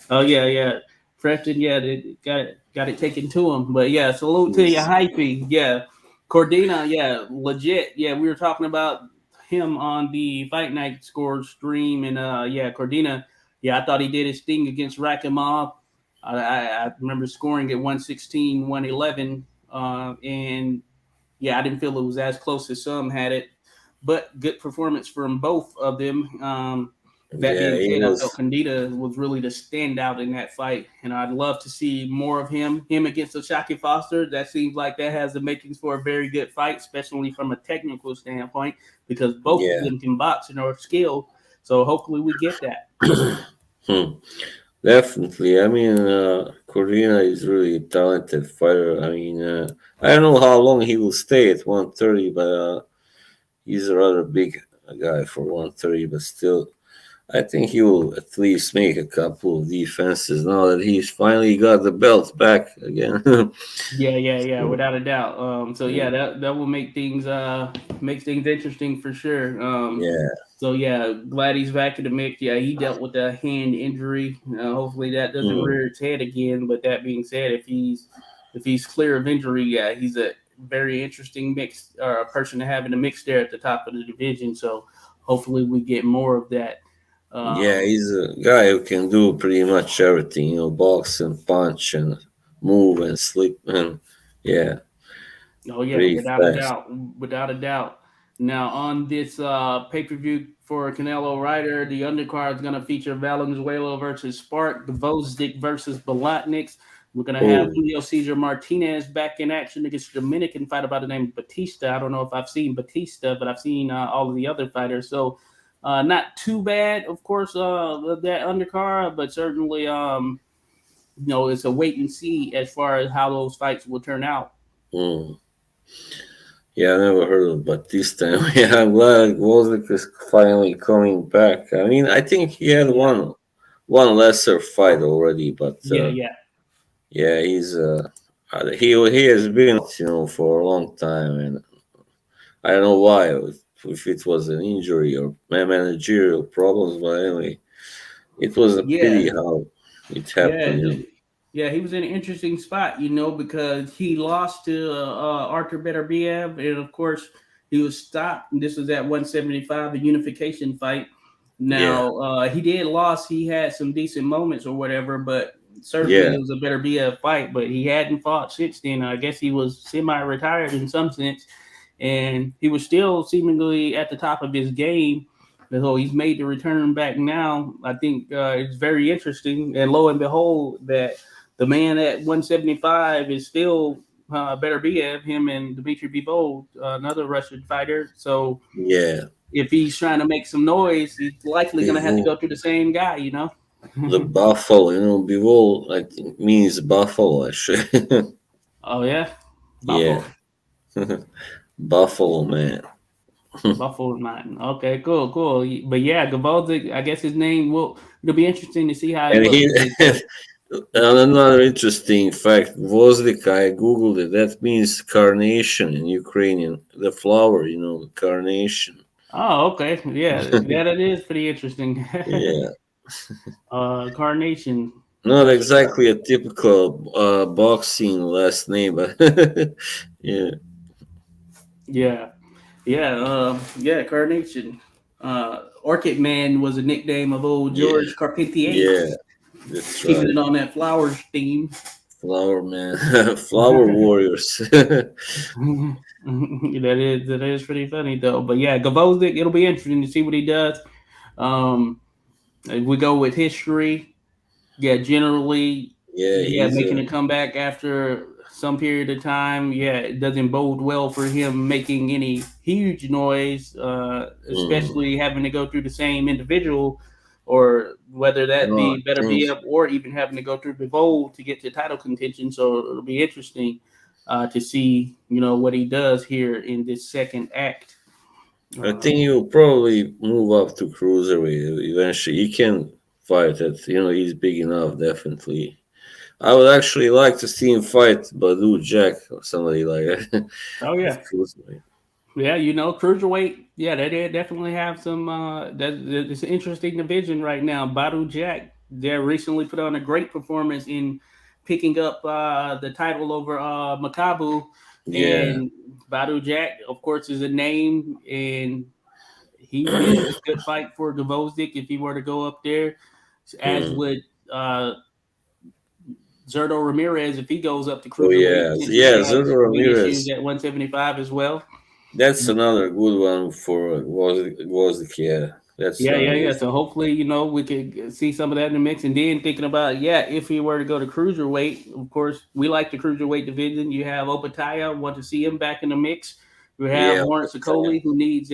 Oh yeah, yeah. Frampton, yeah, they got it taken to him. But yeah, salute to you, he's Hyphy. Yeah. Cordina, yeah, legit. Yeah, we were talking about him on the Fight Night Score stream, and yeah, Cordina. Yeah, I thought he did his thing against Rakimov. I remember scoring at 116, 111. And yeah, I didn't feel it was as close as some had it, but good performance from both of them. That yeah, being he said, I felt was Candida was really the standout in that fight, and I'd love to see more of him. Him against Oshaki Foster, that seems like that has the makings for a very good fight, especially from a technical standpoint, because both of yeah. them can box and are skilled. So hopefully we get that. Hmm. Definitely. I mean, Corina is really a talented fighter. I mean, I don't know how long he will stay at 130, but he's a rather big guy for 130. But still, I think he will at least make a couple of defenses now that he's finally got the belt back again. Yeah, yeah, yeah, So, without a doubt. So yeah, yeah, that will make things interesting for sure. yeah, So yeah, glad he's back in the mix. Yeah, he dealt with a hand injury. Hopefully that doesn't mm, rear its head again. But that being said, if he's clear of injury, yeah, he's a very interesting mix or a person to have in the mix there at the top of the division. So hopefully we get more of that. yeah. Um, He's a guy who can do pretty much everything. Box and punch and move and slip and yeah, Oh yeah, pretty without a fast. doubt, without a doubt. Now on this pay per view for Canelo Ryder, the undercard is going to feature Valenzuela versus Spark, Gvozdyk versus Bolotniks. We're going to have Oh, Julio Cesar Martinez back in action against a Dominican fighter by the name of Batista. I don't know if I've seen Batista, but I've seen all of the other fighters. So not too bad, of course, that undercard, but certainly it's a wait and see as far as how those fights will turn out. mm. Yeah, I never heard of Batista. Yeah, I'm glad Wozniak is finally coming back. I mean, I think he had Yeah, one lesser fight already, but yeah, yeah. yeah, he has been for a long time, and I don't know why if it was an injury or managerial problems, but anyway, it was a Yeah, pity how it yeah, happened. yeah. He was in an interesting spot, because he lost to Arthur Beterbiev, and of course he was stopped. And this was at 175, the unification fight. Yeah, Now he did lost. He had some decent moments or whatever, but certainly yeah, it was a Beterbiev fight. But he hadn't fought since then. I guess he was semi-retired in some sense, and he was still seemingly at the top of his game. So he's made the return back now. I think it's very interesting, and lo and behold, that the man at 175 is still better be at him and Dmitry Bivol, another Russian fighter. So yeah. if he's trying to make some noise, he's likely going to have to Bivol, go through the same guy. the buffalo, Bivol, I think means buffalo actually. Oh yeah, Yeah. Buffalo. Buffalo man. Buffalo Mountain. Okay, cool, cool. But yeah, Gavaldic, I guess his name it'll be interesting to see how it And looks he because and another interesting fact, Vozlik, I googled it. That means carnation in Ukrainian. The flower, carnation. oh, okay. Yeah, that it is pretty interesting. Yeah. Carnation. Not That's a fact. exactly a typical boxing last name, but yeah, Yeah, yeah. Carnation. Orchid Man was a nickname of old yeah, George Carpentier. yeah. That's Keeping right. it on that flowers theme. Flower man, flower warriors. That is pretty funny though. But yeah, Gavozic, it'll be interesting to see what he does. Um, if we go with history, yeah, generally, Yeah, yeah, he's making a. a comeback after some period of time, yeah, it doesn't bode well for him making any huge noise, Hmm. especially having to go through the same individual, or whether that No, I be better think. be up or even having to go through Bivol to get to title contention. So it'll be interesting to see, what he does here in this second act. I Uh, think he'll probably move up to cruiserweight eventually. He can fight it. He's big enough, definitely. I would actually like to see him fight Badu Jack or somebody like that oh at yeah, cruiserweight. yeah, cruiserweight. Yeah, they definitely have some. It's an interesting division right now. Badu Jack, they recently put on a great performance in picking up the title over Makabu, Yeah. and Badu Jack, of course, is a name, and he would be a good fight for Gvozdik if he were to go up there, as Hmm. would uh, Zerto Ramirez if he goes up to Oh cruiserweight yeah, since he yeah. has Zurdo wing issues Ramirez. at 175 as well. That's another good one for was the kid. That's Yeah. nice. So hopefully, we could see some of that in the mix. And then thinking about, yeah, if he were to go to cruiserweight, of course, we like the cruiserweight division. You have Opataya, want to see him back in the mix. We have Yeah, Lawrence but Okoli, who needs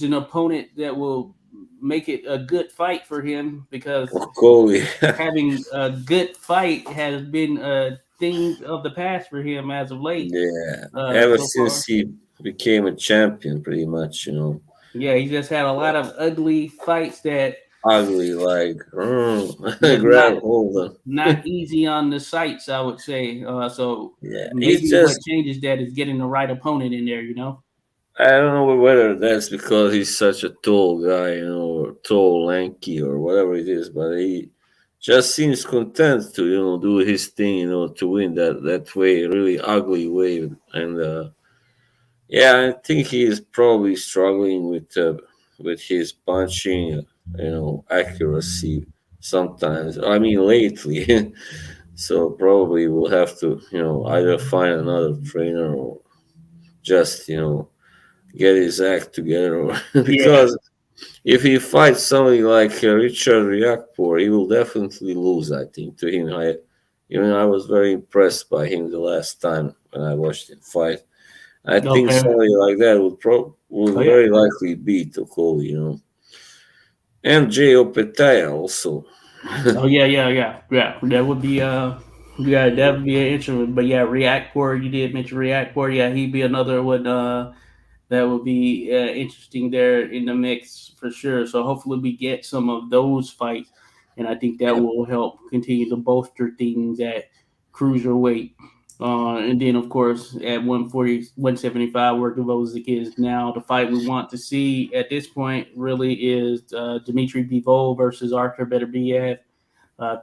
an opponent that will make it a good fight for him, because Coley. having a good fight has been a thing of the past for him as of late. Yeah, ever So far. since he became a champion, pretty much. Yeah, he just had a lot of ugly fights Ugly, like that's grab hold of. not easy on the sights, I would say. So Yeah, he's maybe what just. changes that is getting the right opponent in there. I don't know whether that's because he's such a tall guy, or tall, lanky, or whatever it is, but he just seems content to do his thing, to win that way, really ugly way, and yeah, I think he is probably struggling with his punching, accuracy sometimes. I mean, lately. So probably we'll have to, either find another trainer or just, get his act together. Or Yeah. because if he fights somebody like Richard Riakporhe, he will definitely lose, I think, to him. I was very impressed by him the last time when I watched him fight. I think Okay. somebody like that Oh would yeah. very likely beat Okoli. And Jay Opetaya also. Oh yeah. That would be yeah, that would be an interesting. But yeah, React Core, you did mention React Core. Yeah, he'd be another one. That would be interesting there in the mix for sure. So hopefully we get some of those fights, and I think that Yep. will help continue to bolster things at cruiserweight. And then of course at 140, 175, where Gavozic is now, the fight we want to see at this point really is Dmitry Bivol versus Arthur Beterbiev.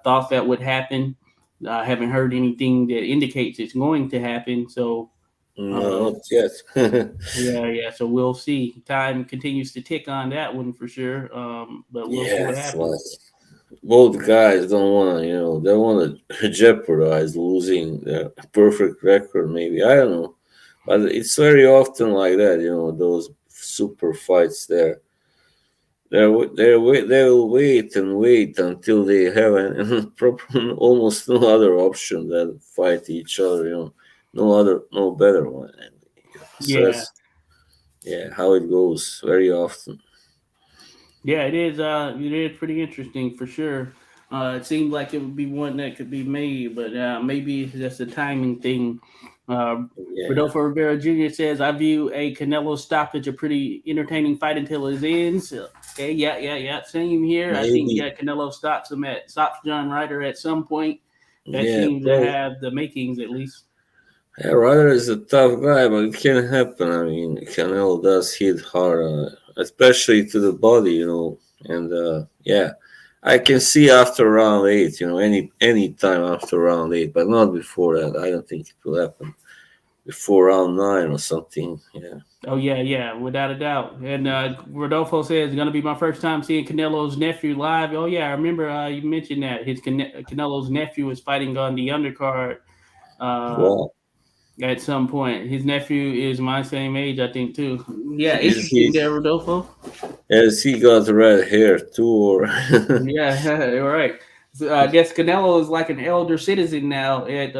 Thought that would happen. I haven't heard anything that indicates it's going to happen. So No, uh, not yet. yeah. So we'll see. Time continues to tick on that one for sure. But we'll see Yeah, what it's happens. like both guys don't want to, they want to jeopardize losing their perfect record. Maybe I don't know, but it's very often like that. Those super fights there. They will wait and wait until they have proper, almost no other option than fight each other. No better one. So Yeah, that's how it goes very often. yeah. It is. It is pretty interesting for sure. It seems like it would be one that could be made, but maybe it's just a timing thing. Uh, Yeah, Rodolfo Rivera Jr. says, "I view a Canelo stoppage a pretty entertaining fight until it ends." Okay, yeah. Same here. I think maybe. yeah, Canelo stops John Ryder at some point. That Yeah, seems to probably. have the makings at least. Yeah, Ryder is a tough guy, but it can happen. I mean, Canelo does hit hard, especially to the body, and yeah. I can see after round eight, any time after round eight, but not before that. I don't think it will happen before round nine or something. Yeah. Oh yeah, yeah, without a doubt. And Rodolfo says it's gonna be my first time seeing Canelo's nephew live. Oh yeah, I remember you mentioned that his Canelo's nephew is fighting on the undercard uh, Well, at some point. His nephew is my same age, I think, too. Yeah, is interesting he there, Rodolfo. has he got red hair too, or Yeah, you're right. So, I guess Canelo is like an elder citizen now at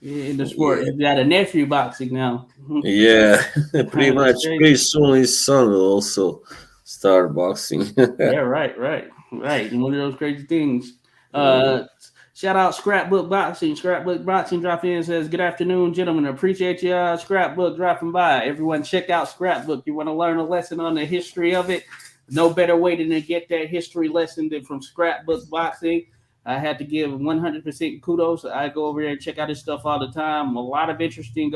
in the sport. yeah, He's got a nephew boxing now. yeah, pretty That's much. Pretty crazy. soon his son will also start boxing. Yeah, right. One of those crazy things. Yeah, Uh, Shout out Scrapbook Boxing. Scrapbook Boxing drop in says, "Good afternoon, gentlemen. Appreciate you, Scrapbook, dropping by. Everyone, check out Scrapbook. You want to learn a lesson on the history of it? No better way than to get that history lesson than from Scrapbook Boxing. I had to give 100% kudos. I go over there and check out his stuff all the time. A lot of interesting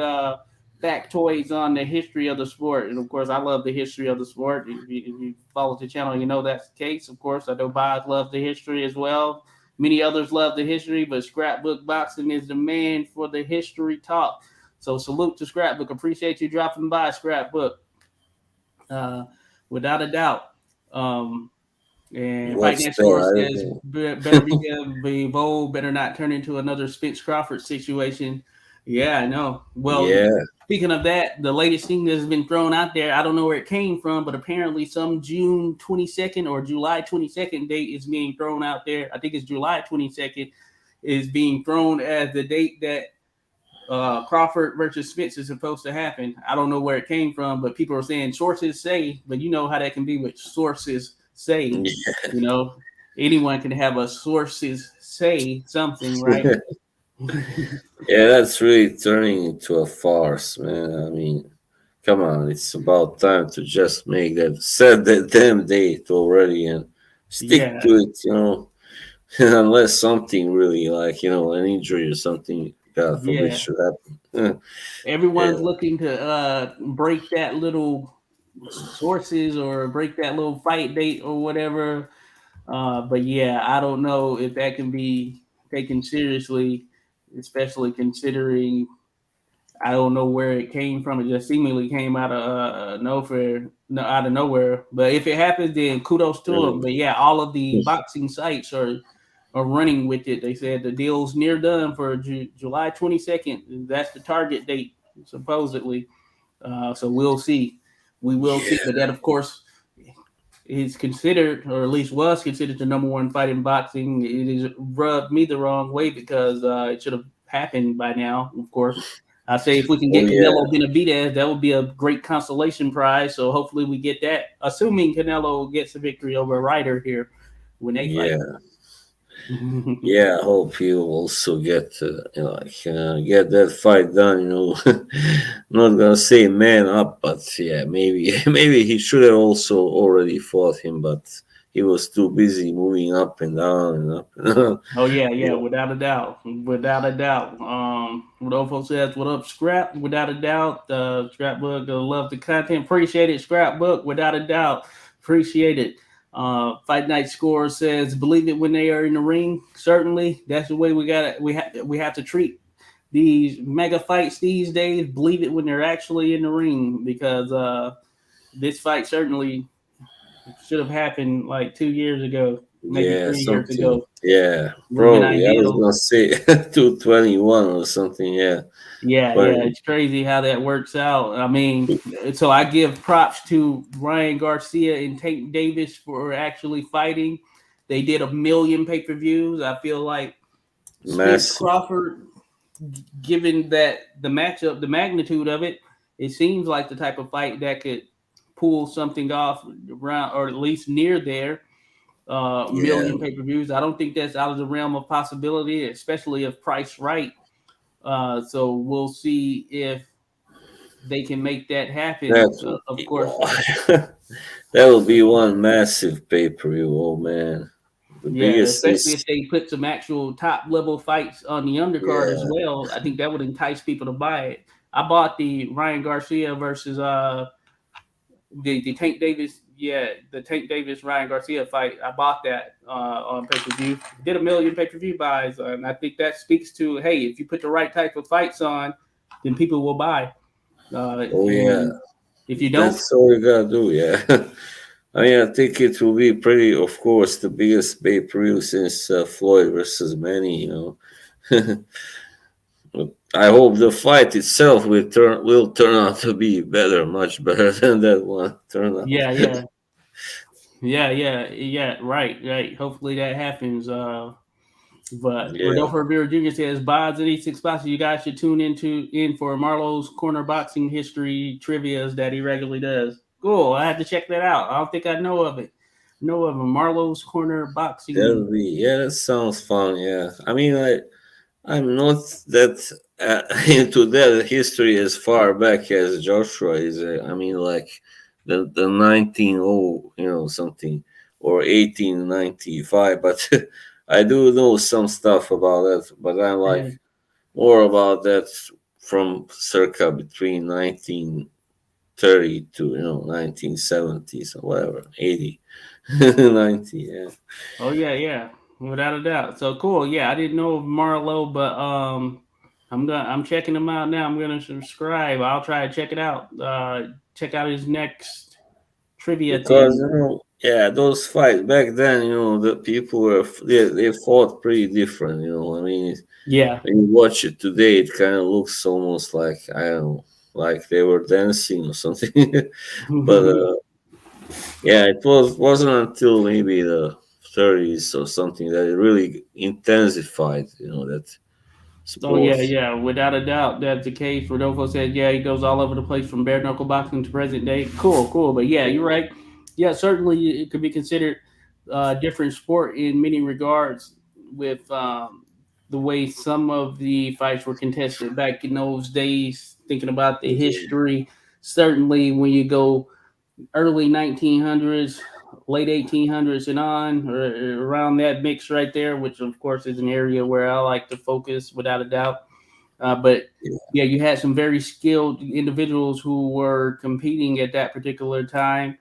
factoids on the history of the sport. And of course, I love the history of the sport. If you follow the channel, you know that's the case. Of course, I know Bob loves the history as well. Many others love the history, but Scrapbook Boxing is the man for the history talk. So salute to Scrapbook. Appreciate you dropping by, Scrapbook. Uh, Without a doubt. Um, and Fight what's Next that? Score I don't says know. better be bold, better not turn into another Spence Crawford situation. Yeah, I know. Well, Yeah, speaking of that, the latest thing that's been thrown out there, I don't know where it came from, but apparently some June 22nd or July 22nd date is being thrown out there. I think it's July 22nd is being thrown as the date that Crawford versus Spence is supposed to happen. I don't know where it came from, but people are saying sources say, but you know how that can be with sources say. You know, anyone can have a sources say something, right? yeah. That's really turning into a farce, man. I mean, come on, it's about time to just make that set that damn date already and stick Yeah, to it. Unless something really like an injury or something, God forbid, yeah. should happen. Everyone's Yeah, looking to break that little sources or break that little fight date or whatever. But yeah, I don't know if that can be taken seriously, especially considering I don't know where it came from. It just seemingly came out of nowhere, no, out of nowhere. But if it happens, then kudos to them. mm, But yeah, all of the boxing sites are running with it. They said the deal's near done for July 22nd. That's the target date supposedly. So we'll see. We will see. yeah, But that, of course, is considered, or at least was considered, the number one fight in boxing. It is rubbed me the wrong way because it should have happened by now. Of course, I say if we can oh get yeah, Canelo Benavidez, that would be a great consolation prize. So hopefully we get that. Assuming Canelo gets a victory over Ryder here when they fight. yeah. Yeah, I hope he'll also get that fight done. Not gonna say man up, but yeah, maybe maybe he should have also already fought him, but he was too busy moving up and down and up and down. Oh yeah, yeah, Yeah, without a doubt, without a doubt. Rodolfo says, "What up, Scrap?" Without a doubt, Scrapbook, love the content, appreciate it. Scrapbook, without a doubt, appreciate it. Fight Night Score says, "Believe it when they are in the ring." Certainly, that's the way we have to treat these mega fights these days. Believe it when they're actually in the ring because this fight certainly should have happened like 2 years ago, maybe yeah, 3 years something. ago. Yeah, Would have been probably. I was ideal. gonna say 221 or something. Yeah, Yeah, yeah, 20. it's crazy how that works out. I mean, so I give props to Ryan Garcia and Tank Davis for actually fighting. They did 1 million pay-per-views. I feel like Spence Massive. Crawford, given that the matchup, the magnitude of it, it seems like the type of fight that could pull something off around or at least near there. Yeah, Million pay-per-views. I don't think that's out of the realm of possibility, especially if priced right. So we'll see if they can make that happen. that will Of be course, that will be one massive pay per view. Oh man, the yeah, biggest especially is if they put some actual top level fights on the undercard as yeah, well. I think that would entice people to buy it. I bought the Ryan Garcia versus the Tank Davis yeah, the Tank Davis Ryan Garcia fight. I bought that on pay per view. Did a million pay per view buys, and I think that speaks to, hey, if you put the right type of fights on, then people will buy. Oh yeah, And if you don't, that's all you gotta do. Yeah. I mean, I think it will be pretty, of course, the biggest pay per view since Floyd versus Manny. I hope the fight itself will turn out to be better, much better than that one turned out. yeah, yeah, yeah, right. Hopefully that happens. But Yeah, Rodolfo Rivera Jr. says, Bods and 86 Boxing, you guys should tune in for Marlo's corner boxing history trivias that he regularly does. Cool. I have to check that out. I don't think I know of it. Know of a Marlo's corner boxing. that sounds fun. Yeah, I mean, I'm not that into that history as far back as Joshua is. I mean, like the 1900, something, or 1895. But I do know some stuff about that. But I'm like Yeah. more about that from circa between 1930 to 1970s or whatever, 80, 90. Yeah. Oh yeah, without a doubt. So cool. Yeah, I didn't know of Marlo, but I'm checking him out now. I'm gonna subscribe. I'll try to check it out. Check out his next trivia Because thing. yeah, those fights back then, the people they fought pretty different. I mean, Yeah. when you watch it today, it kind of looks almost like I don't know, like they were dancing or something. But yeah, it wasn't until maybe the 30s or something that it really intensified. That Oh sport. yeah, without a doubt, that's the case. Rodolfo said, yeah, he goes all over the place from bare knuckle boxing to present day. Cool. But yeah, you're right. Yeah, certainly it could be considered a different sport in many regards with the way some of the fights were contested back in those days. Thinking about the Yeah, history, certainly when you go early 1900s, late 1800s and on, or around that mix right there, which of course is an area where I like to focus without a doubt. But yeah, you had some very skilled individuals who were competing at that particular time.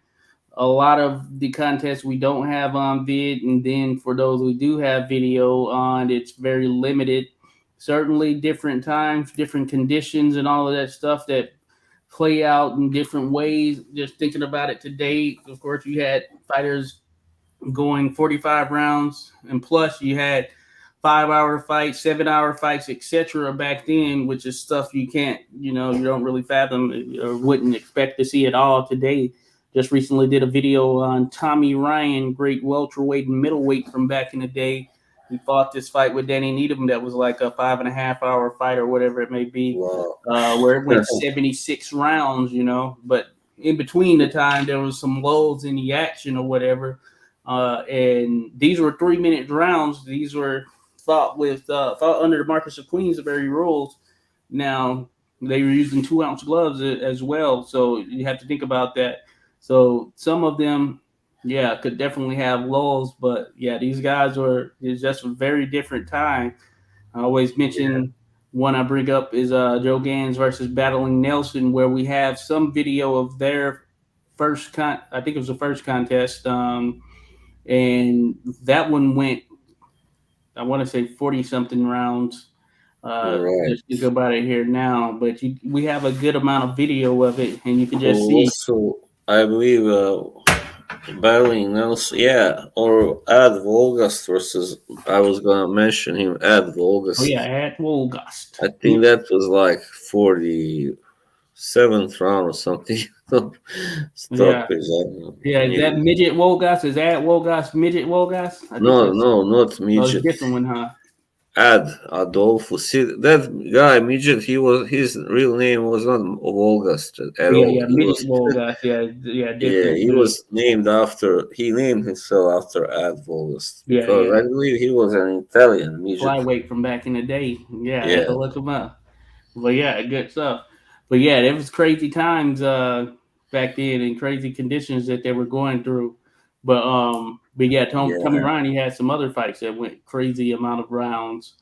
A lot of the contests we don't have on vid, and then for those we do have video on, it's very limited. Certainly, different times, different conditions, and all of that stuff that play out in different ways. Just thinking about it today, of course, you had fighters going 45 rounds, and plus you had 5 hour fights, 7 hour fights, etc. back then, which is stuff you can't, you don't really fathom or wouldn't expect to see at all today. Just recently did a video on Tommy Ryan, great welterweight and middleweight from back in the day. He fought this fight with Danny Needham that was like a 5.5 hour fight or whatever it may be, wow. where it went 76 rounds, but in between the time there was some lulls in the action or whatever. And these were 3 minute rounds. These were fought under the Marcus of Queensberry rules. Now they were using 2 ounce gloves as well, so you have to think about that. So some of them, yeah, could definitely have lulls, but yeah, these guys were it's just a very different time. I always mention one I bring up is Joe Gans versus Battling Nelson, where we have some video of their I think it was the first contest, and that one went, I want to say 40 something rounds. Right. Just think about it here now, but we have a good amount of video of it, and you can just see. Also, I believe battling Nelson, yeah, or Ad Volgast versus. I was gonna mention him, Ad Oh yeah, Volgast. at Wolgast. I think that was like 47th round or something. Yeah, Stoppage. I don't know, yeah. Is that maybe. midget Wolgast? Is that Wolgast midget Wolgast? I think No, that's no, not no, it's a midget. different one, huh? Adolfo. See that guy midget. His real name was not Volgast at Yeah, all. yeah, He midget was Wolgast. Yeah, yeah, Yeah, different he dude. was named after. He named himself after Advolus Yeah, because yeah. I believe he was an Italian midget. Flyweight from back in the day. Yeah, I had to Yeah, look him up. But yeah, good stuff. But yeah, it was crazy times back then and crazy conditions that they were going through. But yeah, Tommy yeah, Ryan, he had some other fights that went crazy amount of rounds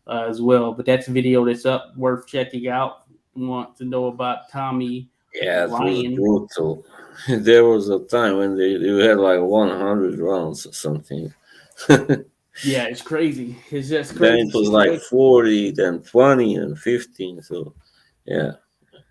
as well. But that's a video that's up, worth checking out. Want to know about Tommy Yeah, it was Lion. brutal. There was a time when they had like 100 rounds or something. Then Yeah, it's crazy. It's just crazy it was like situation. 40, then 20, and 15. So, yeah,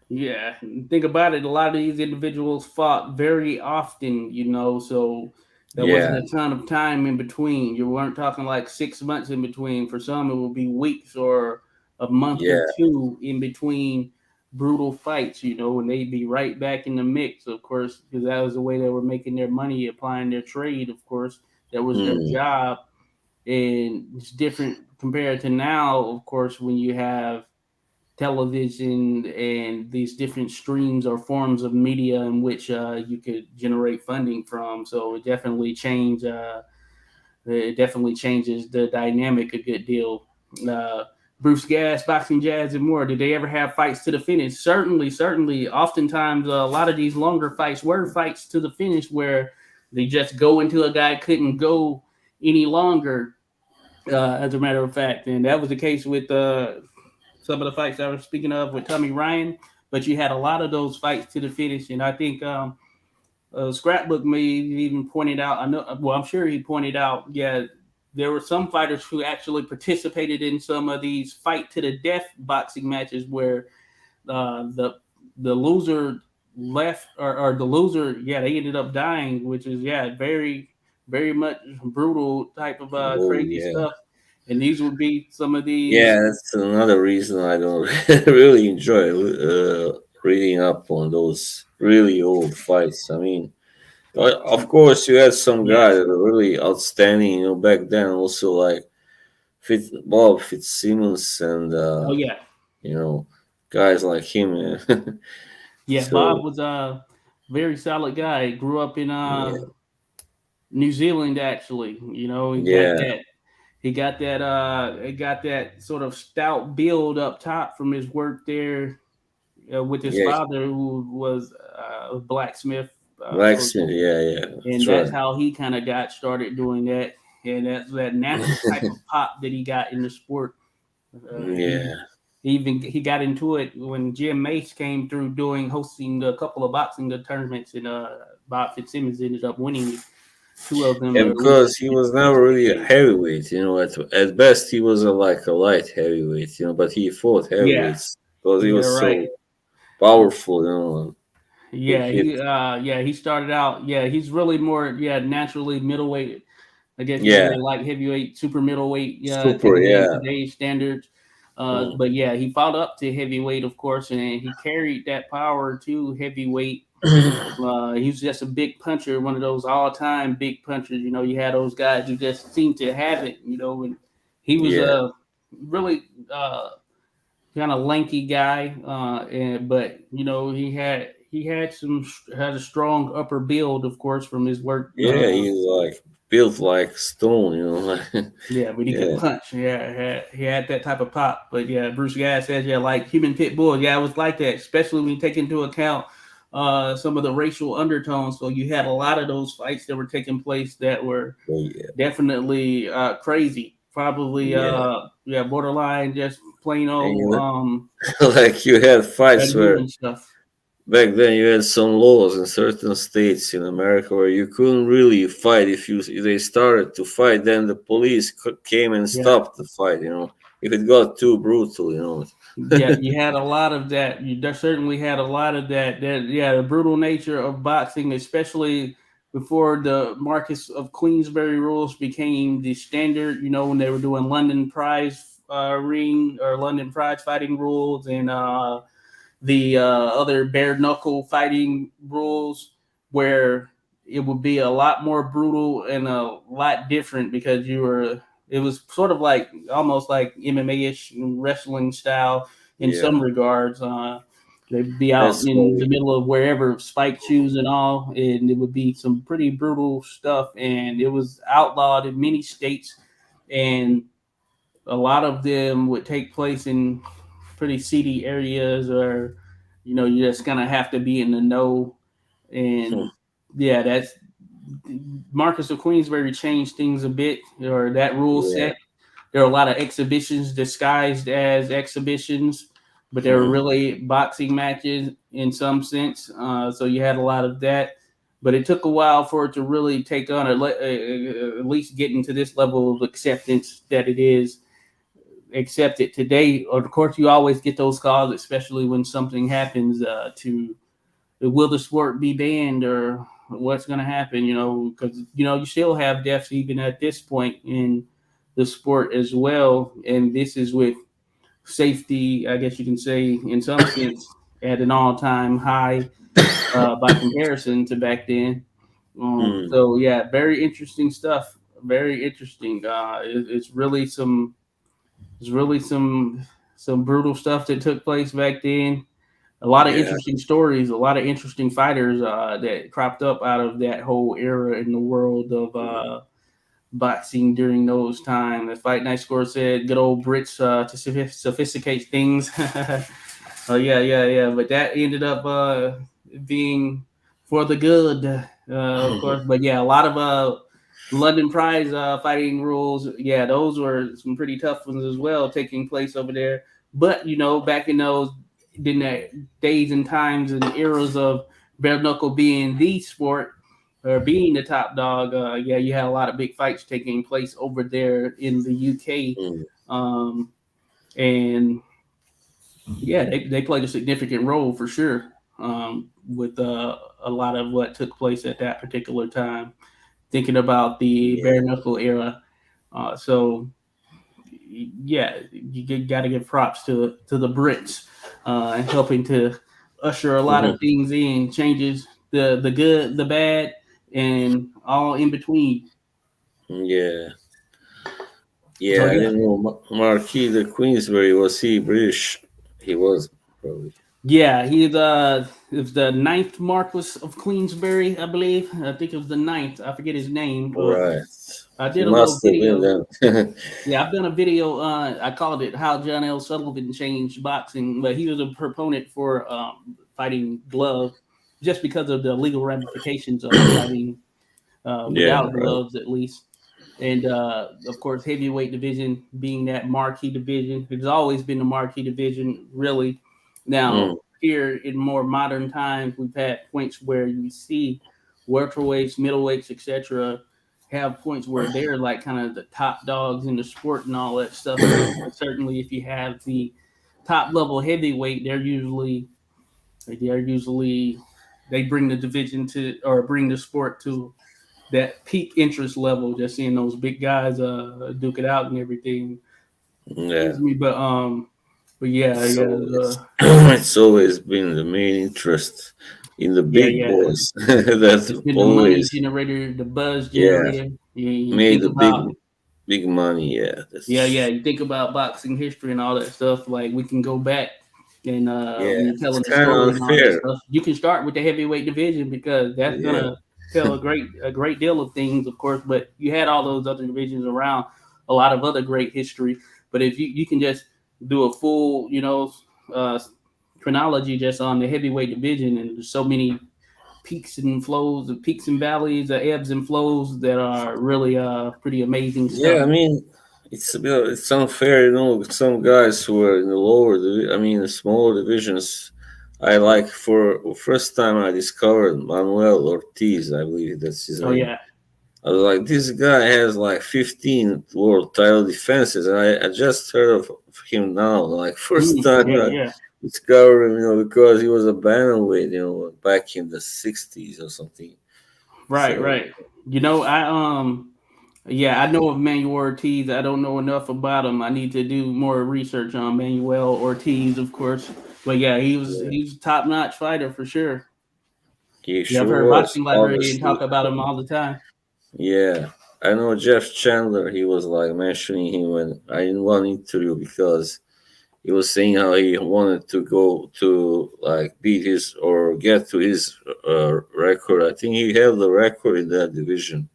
Yeah, think about it. A lot of these individuals fought very often, so there wasn't yeah, a ton of time in between. You weren't talking like 6 months in between. For some, it would be weeks or a month or yeah. two in between brutal fights, and they'd be right back in the mix, of course, because that was the way they were making their money, applying their trade, of course. That was their Mm, job. And it's different compared to now, of course, when you have television and these different streams or forms of media in which you could generate funding from. So it definitely changed. It definitely changes the dynamic a good deal. Uh, Bruce Gas, Boxing Jazz, and more. Did they ever have fights to the finish? Certainly, certainly. Oftentimes, a lot of these longer fights were fights to the finish where they just go until a guy couldn't go any longer. As a matter of fact, and that was the case with some of the fights I was speaking of with Tommy Ryan, but you had a lot of those fights to the finish. And I think Scrapbook may even pointed out. I know, well, I'm sure he pointed out. Yeah, there were some fighters who actually participated in some of these fight to the death boxing matches where the loser left or the loser, yeah, they ended up dying, which is very very much brutal type of oh, crazy yeah. stuff. And these would be some of these. Yeah, that's another reason I don't really enjoy reading up on those really old fights. I mean, of course, you had some guys Yes. that are really outstanding, back then, also like Bob Fitzsimmons and, Oh yeah. you know, guys like him. Yeah, Bob So, was a very solid guy. Grew up in yeah, New Zealand actually. yeah, He got that sort of stout build up top from his work there with his yeah, father who was a blacksmith Blacksmith, yeah, yeah, and that's that's right. how he kind of got started doing that. And that's that natural type of pop that he got in the sport. He Yeah, he got into it when Jim Mace came through doing hosting a couple of boxing tournaments, and Bob Fitzsimmons ended up winning two of them, yeah, or at least because he was the never really a championship. heavyweight, at best he was like a light heavyweight, but he fought Yeah, heavyweights because he yeah, was right. so powerful, and could Yeah, hit. he started out. Yeah, he's really more naturally middleweight. I guess you can Yeah, say light heavyweight, super middleweight, super, taking it in yeah. today's standards. Mm. But yeah, he fought up to heavyweight, of course, and he carried that power to heavyweight. He was just a big puncher, one of those all-time big punchers. You had those guys who just seemed to have it. And he was Yeah, a really kind of lanky guy, but he had a strong upper build, of course, from his work. yeah, he's like built like stone, Yeah, but he could Yeah, punch. Yeah, he had that type of pop. But yeah, Bruce Gass says, yeah, like human pit bull. Yeah, it was like that, especially when you take into account some of the racial undertones. So you had a lot of those fights that were taking place that were yeah, definitely crazy. Probably, yeah. yeah, borderline, just plain And old like you had fights where inhuman stuff. back then you had some laws in certain states in America where you couldn't really fight if they started to fight, then the police came and Yeah. stopped the fight. If it got too brutal. Yeah, you had a lot of that. Certainly had a lot of that. Yeah, the brutal nature of boxing, especially before the Marcus of Queensberry rules became the standard. When they were doing London Prize ring or London Prize fighting rules, and the other bare knuckle fighting rules, where it would be a lot more brutal and a lot different because it was sort of like almost like MMA ish wrestling style in Yeah, some regards. They'd be out that's what in the we. middle of wherever, spike shoes and all, and it would be some pretty brutal stuff. And it was outlawed in many states, and a lot of them would take place in pretty seedy areas, or you just gonna have to be in the know. Hmm, And yeah, that's Marcus of Queensberry changed things a bit, or that rule yeah, set. There are a lot of exhibitions disguised as exhibitions. but they were Mm, really boxing matches in some sense. So you had a lot of that, but it took a while for it to really take on, at least get into this level of acceptance that it is accepted today. Of course, you always get those calls, especially when something happens to will the sport be banned or what's going to happen, because you still have deaths even at this point in the sport as well, and this is with safety, I guess you can say, in some sense, at an all-time high by comparison to back then. mm, So yeah, very interesting stuff. Very interesting. It's really some brutal stuff that took place back then. A lot of yeah. interesting stories, a lot of interesting fighters that cropped up out of that whole era in the world of boxing during those times. The Fight Night Score said, "Good old Brits to sophisticate things." Oh yeah, yeah, yeah. But that ended up being for the good, of course. But yeah, a lot of London Prize fighting rules. Yeah, those were some pretty tough ones as well, taking place over there. But back in those days and times and eras of bare knuckle being the sport or being the top dog, yeah, you had a lot of big fights taking place over there in the UK. Mm, Um, and yeah, they played a significant role for sure with a lot of what took place at that particular time. Thinking about the bare yeah. knuckle era, so yeah, you got to give props to the Brits and helping to usher a lot of Mhm. things in, changes the good, the bad, and all in between. Yeah. So Yeah, I yeah, didn't know Marquis de Queensberry, was he British? He was probably. yeah, he's it was the ninth Marquis of Queensberry, I believe. I think it was the ninth. I forget his name, but Right. I He did a little must have been video. then. Yeah, I've done a video. I called it "How John L. Sullivan Changed Boxing," but he was a proponent for fighting glove, just because of the legal ramifications of fighting Yeah, without right. gloves, at least. And of course, heavyweight division being that marquee division, it's always been the marquee division, really. Mm, Now, here in more modern times, we've had points where you see welterweights, middleweights, etc., have points where they're like kind of the top dogs in the sport and all that stuff. But certainly, if you have the top level heavyweight, they're usually they bring the division to or bring the sport to that peak interest level, just seeing those big guys duke it out and everything. yeah. Excuse me, but yeah, It's yeah, always it's always been the main interest in the yeah, big yeah. boys. That's It's been the money always, generator, the buzz yeah, generator. You made think the about big money. Yeah, Yeah, yeah. that's You think about boxing history and all that stuff. Like we can go back and when yeah. you're It's telling the kind of story and all that unfair. stuff, you can start with the heavyweight division because that's Yeah, gonna tell a great deal of things, of course. But you had all those other divisions around, a lot of other great history. But if you can just do a full, uh, chronology just on the heavyweight division, and there's so many peaks and flows, peaks and valleys, ebbs and flows that are really pretty amazing yeah. stuff. I mean, it's unfair. Some guys who are in the I mean, the smaller divisions. I like for first time I discovered Manuel Ortiz. I believe that's his Oh name. yeah. I was like, this guy has like 15 world title defenses, and I just heard of him now. Like first time Yeah, I yeah. discovered him, because he was a bantamweight, back in the 60s or something. Right, So right. Yeah, I know of Manuel Ortiz. I don't know enough about him. I need to do more research on Manuel Ortiz, of course. But yeah, he was yeah, he's a top notch fighter for sure. he Yeah, I've sure heard was. Boxing Librarian talk Obviously, about him all the time. yeah. I know Jeff Chandler. He was like mentioning him when I in one interview because he was saying how he wanted to go to like beat his or get to his record. I think he held the record in that division,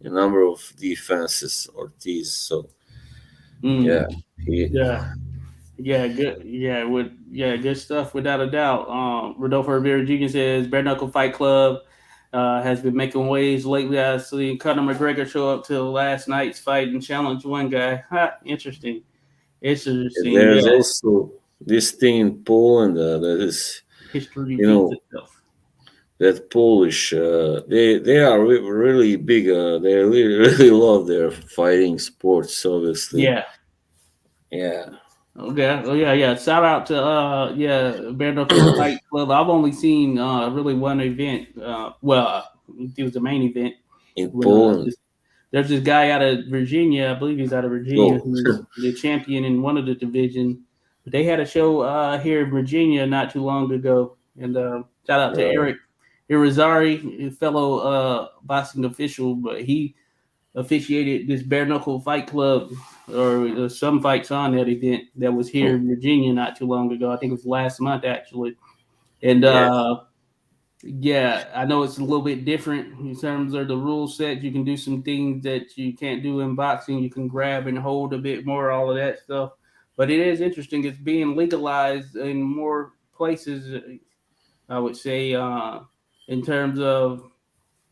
a number of defenses, Ortiz. So Mm, yeah, he yeah, yeah, good. Good stuff without a doubt. Rodolfo Rivera Jr. says Bare Knuckle Fight Club has been making waves lately. I see Conor McGregor show up to last night's fight and challenge one guy. Ha, interesting. Interesting. there's Yeah. also. this thing in Poland that is, History you repeats know, itself. that Polish, they are really big. They really really love their fighting sports. Obviously, Yeah. yeah, Okay. Oh yeah, yeah. Shout out to Bare Knuckle Fight Club. I've only seen really one event. It was the main event in when Poland. there's this guy out of Virginia, I believe he's out of Virginia, Oh, who's the champion in one of the division. But they had a show here in Virginia not too long ago, and shout out to right. Eric Irizarry, a fellow boxing official, but he officiated this bare knuckle fight club or some fights on that event that was here Hmm. in Virginia not too long ago. I think it was last month actually, and Yeah, yeah, I know it's a little bit different in terms of the rule set. You can do some things that you can't do in boxing. You can grab and hold a bit more, all of that stuff. But it is interesting. It's being legalized in more places, I would say, in terms of,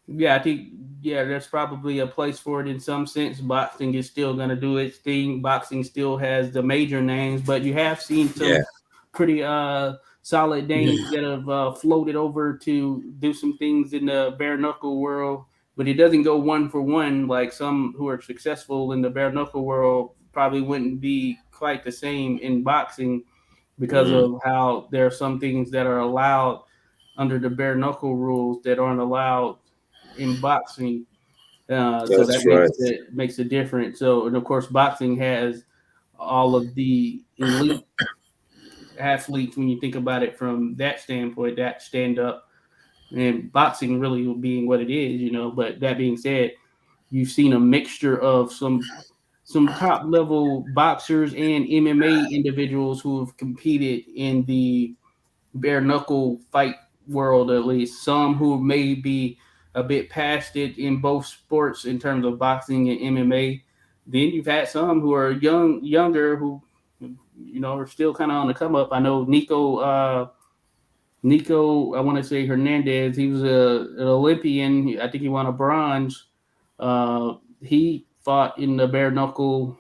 yeah, I think, yeah, there's probably a place for it in some sense. Boxing is still going to do its thing. Boxing still has the major names, but you have seen yeah, some pretty solid names that have floated over to do some things in the bare knuckle world, but it doesn't go one for one like some who are successful in the bare knuckle world probably wouldn't be quite the same in boxing because mm, of how there are some things that are allowed under the bare knuckle rules that aren't allowed in boxing. So that that's right. makes a difference. So, and of course, boxing has all of the elite athletes when you think about it from that standpoint, that stand up and boxing really being what it is, you know. But that being said, you've seen a mixture of some top level boxers and MMA individuals who have competed in the bare knuckle fight world, at least some who may be a bit past it in both sports in terms of boxing and MMA. Then you've had some who are younger who are still kind of on the come up. I know Nico, I want to say Hernandez. He was an Olympian. I think he won a bronze. He fought in the bare knuckle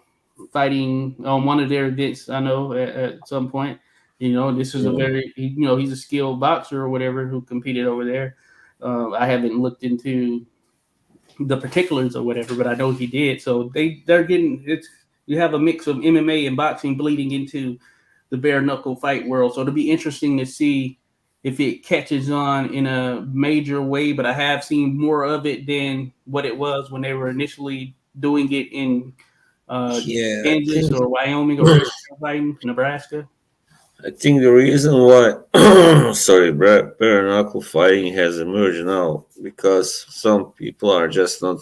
fighting on one of their events. I know at some point. This is a Mm. very he's a skilled boxer or whatever who competed over there. I haven't looked into the particulars or whatever, but I know he did. So they're getting it's you have a mix of MMA and boxing bleeding into the bare knuckle fight world. So it'll be interesting to see if it catches on in a major way. But I have seen more of it than what it was when they were initially doing it in uh, Yeah, Kansas or Wyoming or wherever they're fighting, Nebraska. I think the reason why, sorry, bare knuckle fighting has emerged now because some people are just not,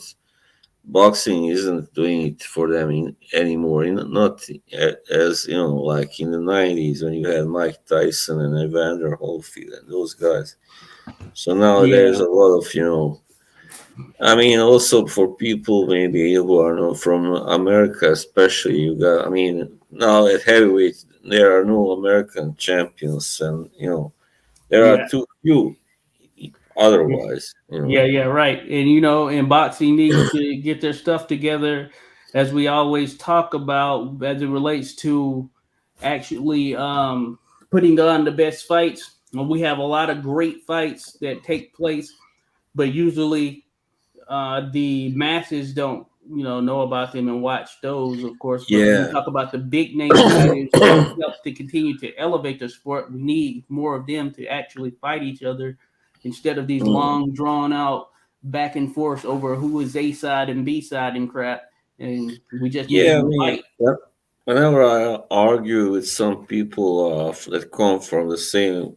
boxing isn't doing it for them anymore. Not as like in the '90s when you had Mike Tyson and Evander Holyfield and those guys. So now there's Yeah, a lot of I mean, also for people maybe who are not from America, especially, you got. I mean, now at heavyweight there are no American champions, and there are yeah. too few. Otherwise, Yeah, yeah, right. And and boxing needs to get their stuff together, as we always talk about, as it relates to actually putting on the best fights. And we have a lot of great fights that take place, but usually the masses don't know about them and watch those, of course. But when we yeah, talk about the big name fighters that help to continue to elevate the sport, we need more of them to actually fight each other instead of these mm, long drawn out back and forth over who is A side and B side and crap. And we just need yeah. I to mean, fight. whenever I argue with some people that come from the same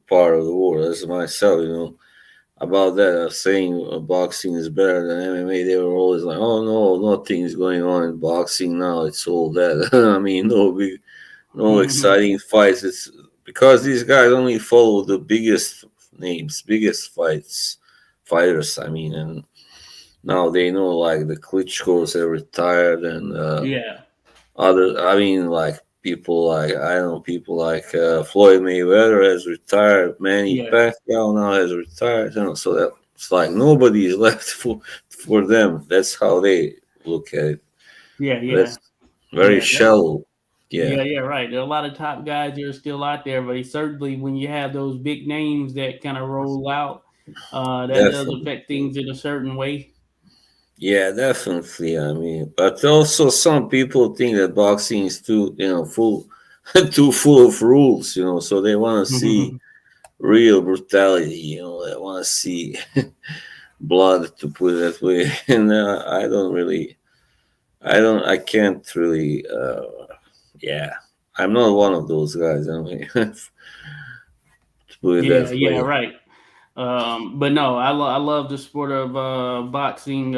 part of the world as myself, about that, saying boxing is better than MMA, they were always like, "Oh no, nothing is going on in boxing now. It's all that." I mean, no exciting fights. It's because these guys only follow the biggest names, biggest fighters. I mean, and now they know like the Klitschko's are retired and Yeah, other. I mean, like people like I don't know people like Floyd Mayweather has retired. Manny yeah, Pacquiao now has retired. So that it's like nobody is left for them. That's how they look at it. yeah, yeah, That's very yeah. shallow. Yeah, Yeah, right. There are a lot of top guys that are still out there, but certainly when you have those big names that kind of roll out, that does definitely. affect things in a certain way. Yeah, definitely. I mean, but also some people think that boxing is too, full, too full of rules. So they want to see real brutality. They want to see blood, to put it that way. And I don't really, I can't really. Yeah, I'm not one of those guys. I mean, to put it Yeah, that yeah, way. right. But no, I love the sport of boxing.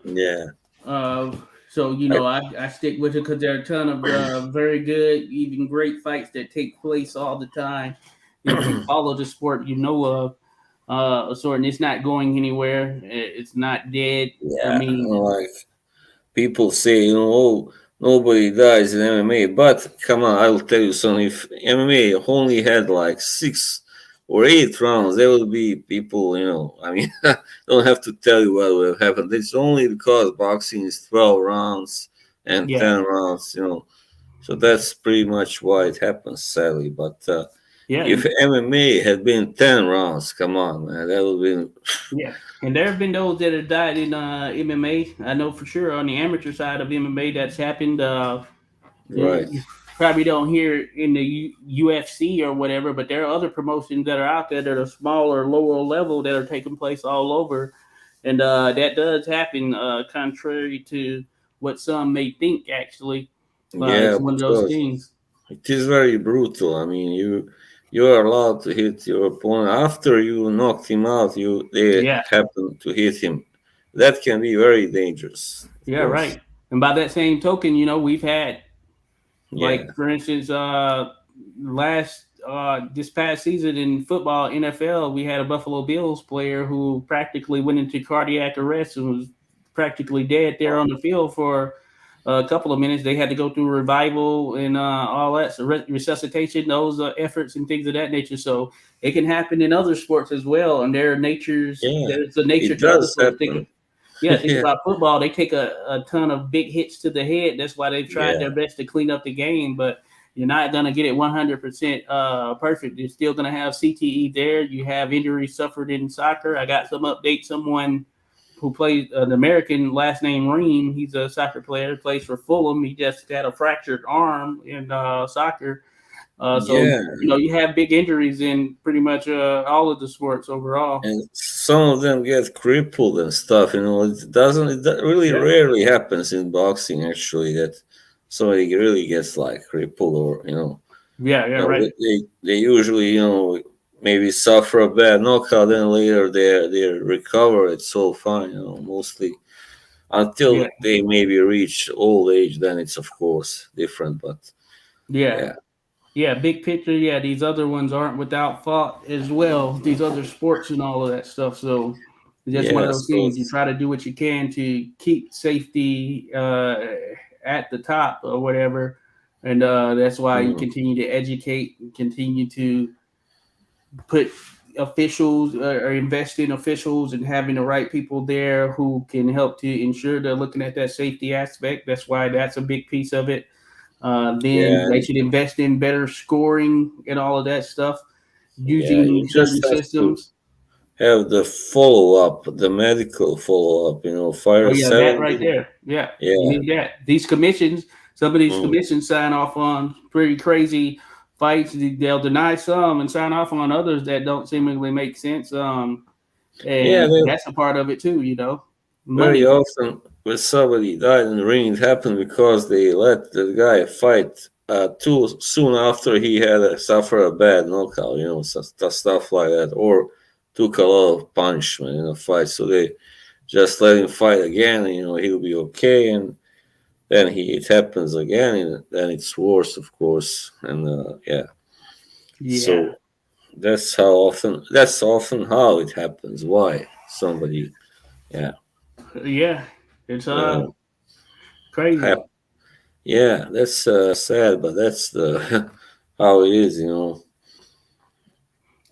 Yeah, Uh, so I, I stick with it because there are a ton of very good, even great fights that take place all the time. If you follow the sport, you know of a sort, and it's not going anywhere. It's not dead. I yeah, mean, like people say, oh, nobody dies in MMA. But come on, I'll tell you something. If MMA only had like 6 or 8 rounds, there would be people, I mean, don't have to tell you what would have happened. It's only because boxing is 12 rounds and yeah, 10 rounds. So that's pretty much why it happens, sadly. But yeah, if MMA had been 10 rounds, come on, man, that would have been yeah. And there have been those that have died in MMA. I know for sure on the amateur side of MMA that's happened. right. You probably don't hear it in the UFC or whatever, but there are other promotions that are out there that are smaller, lower level that are taking place all over, and that does happen. Contrary to what some may think, actually, Yeah, it's one of those because things. it is very brutal. I mean, you are allowed to hit your opponent after you knocked him out. They Yeah, happen to hit him. That can be very dangerous, of yeah, course. right. And by that same token, we've had, Yeah. like, for instance, last this past season in football, NFL, we had a Buffalo Bills player who practically went into cardiac arrest and was practically dead there on the field for a couple of minutes. They had to go through revival and all that, so resuscitation, those efforts and things of that nature. So it can happen in other sports as well, and Yeah, there's a nature it to other does sports. happen. Yeah, think Yeah, about football. They take a ton of big hits to the head. That's why they've tried yeah, their best to clean up the game, but you're not going to get it 100% perfect. You're still going to have CTE there. You have injuries suffered in soccer. I got some update. Someone who plays an American last name Ream, he's a soccer player, plays for Fulham. He just had a fractured arm in soccer. So, yeah. you have big injuries in pretty much all of the sports overall. And some of them get crippled and stuff. It doesn't. Really Yeah. rarely happens in boxing actually that somebody really gets like crippled or Yeah, yeah, right. they usually maybe suffer a bad knockout, then later they recover. It's all fine, mostly Yeah. until they maybe reach old age. Then it's of course different. But Yeah. yeah, Yeah, big picture. Yeah, these other ones aren't without fault as well. These other sports and all of that stuff. So it's just one of yeah. those So things. You try to do what you can to keep safety at the top or whatever, and that's why you mm, continue to educate, and continue to put officials or invest in officials and having the right people there who can help to ensure they're looking at that safety aspect. That's why that's a big piece of it. Then yeah, they should invest in better scoring and all of that stuff yeah. using You just certain have to systems. have the follow up, the medical follow up. Oh Fire yeah, that right 70. there. Yeah, you Yeah. need that. These commissions, some of these Mm. commissions sign off on pretty crazy fights. They'll deny some and sign off on others that don't seemingly make sense. Yeah, And that's a part of it too. very Money. often when somebody died in the ring, it happened because they let the guy fight too soon after he had suffered a bad knockout, stuff like that, or took a lot of punishment in a fight. So they just let him fight again, and he'll be okay. And then it happens again, and then it's worse, of course. And yeah, Yeah, so that's often how it happens. Why somebody, yeah, yeah. It's uh, crazy. Yeah, that's sad, but that's the how it is.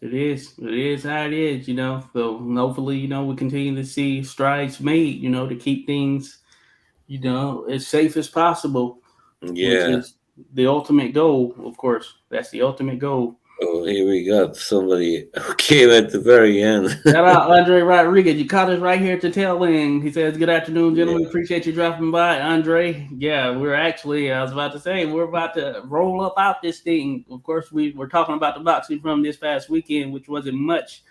It is. It is how it is. So hopefully, we continue to see strides made, to keep things, as safe as possible, which Yeah, is the ultimate goal, of course. That's the ultimate goal. Oh, here we got somebody who came at the very end. Shout out Andre Rodriguez. You caught us right here at the tail end. He says, "Good afternoon, gentlemen. Yeah, Appreciate you dropping by, Andre." Yeah, we're actually. I was about to say we're about to roll up out this thing. Of course, we were talking about the boxing from this past weekend, which wasn't much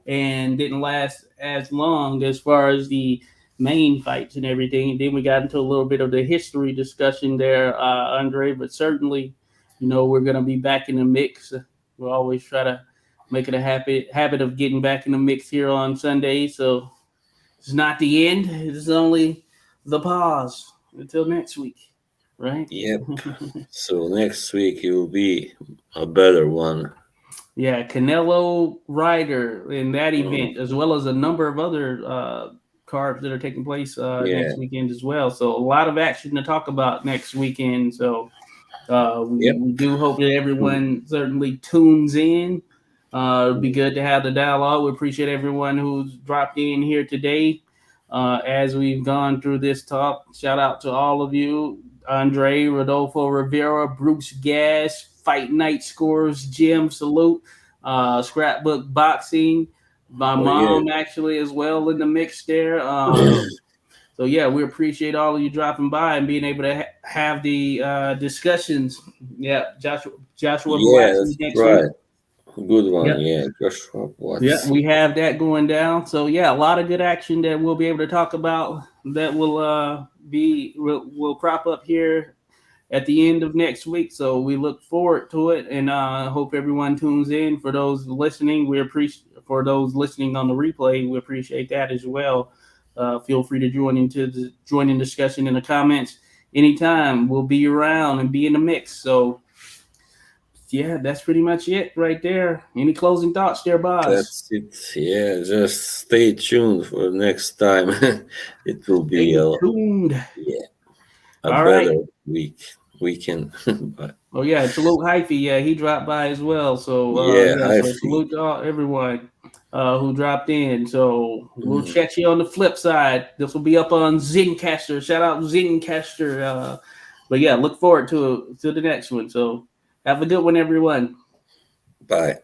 and didn't last as long as far as the main fights and everything. And then we got into a little bit of the history discussion there, Andre. But certainly, we're gonna be back in the mix. We'll always try to make it a habit of getting back in the mix here on Sunday. So it's not the end. It's only the pause until next week, right? yep. So next week it will be a better one. Yeah, Canelo Ryder in that Mm, event, as well as a number of other cards that are taking place yeah, next weekend as well. So a lot of action to talk about next weekend. So yep. we do hope that everyone certainly tunes in. It'd be good to have the dialogue. We appreciate everyone who's dropped in here today as we've gone through this talk. Shout out to all of you. Andre, Rodolfo Rivera, Bruce Gas, Fight Night Scores, Jim, salute. Scrapbook Boxing, my Oh yeah. mom actually as well in the mix there. So yeah, we appreciate all of you dropping by and being able to have the discussions. Yeah, Joshua who Yeah, actually that's next week. right. Good one. Yep. Yeah, Joshua Yeah, Watts. we have that going down. So yeah, a lot of good action that we'll be able to talk about that will crop up here at the end of next week. So we look forward to it and hope everyone tunes in. For those listening, we appreciate for those listening on the replay, we appreciate that as well. Feel free to join in discussion in the comments anytime. We'll be around and be in the mix. So yeah, that's pretty much it right there. Any closing thoughts there, boss? That's it. Yeah, just stay tuned for next time. It will be Stay tuned. yeah, a All right. better weekend. But Oh yeah, salute Hyphy. Yeah, he dropped by as well. So yeah, yeah, I so see. salute to everyone who dropped in. So we'll Mhm. catch you on the flip side. This will be up on Zencaster. Shout out Zencaster. But yeah, look forward to the next one. So have a good one, everyone. Bye.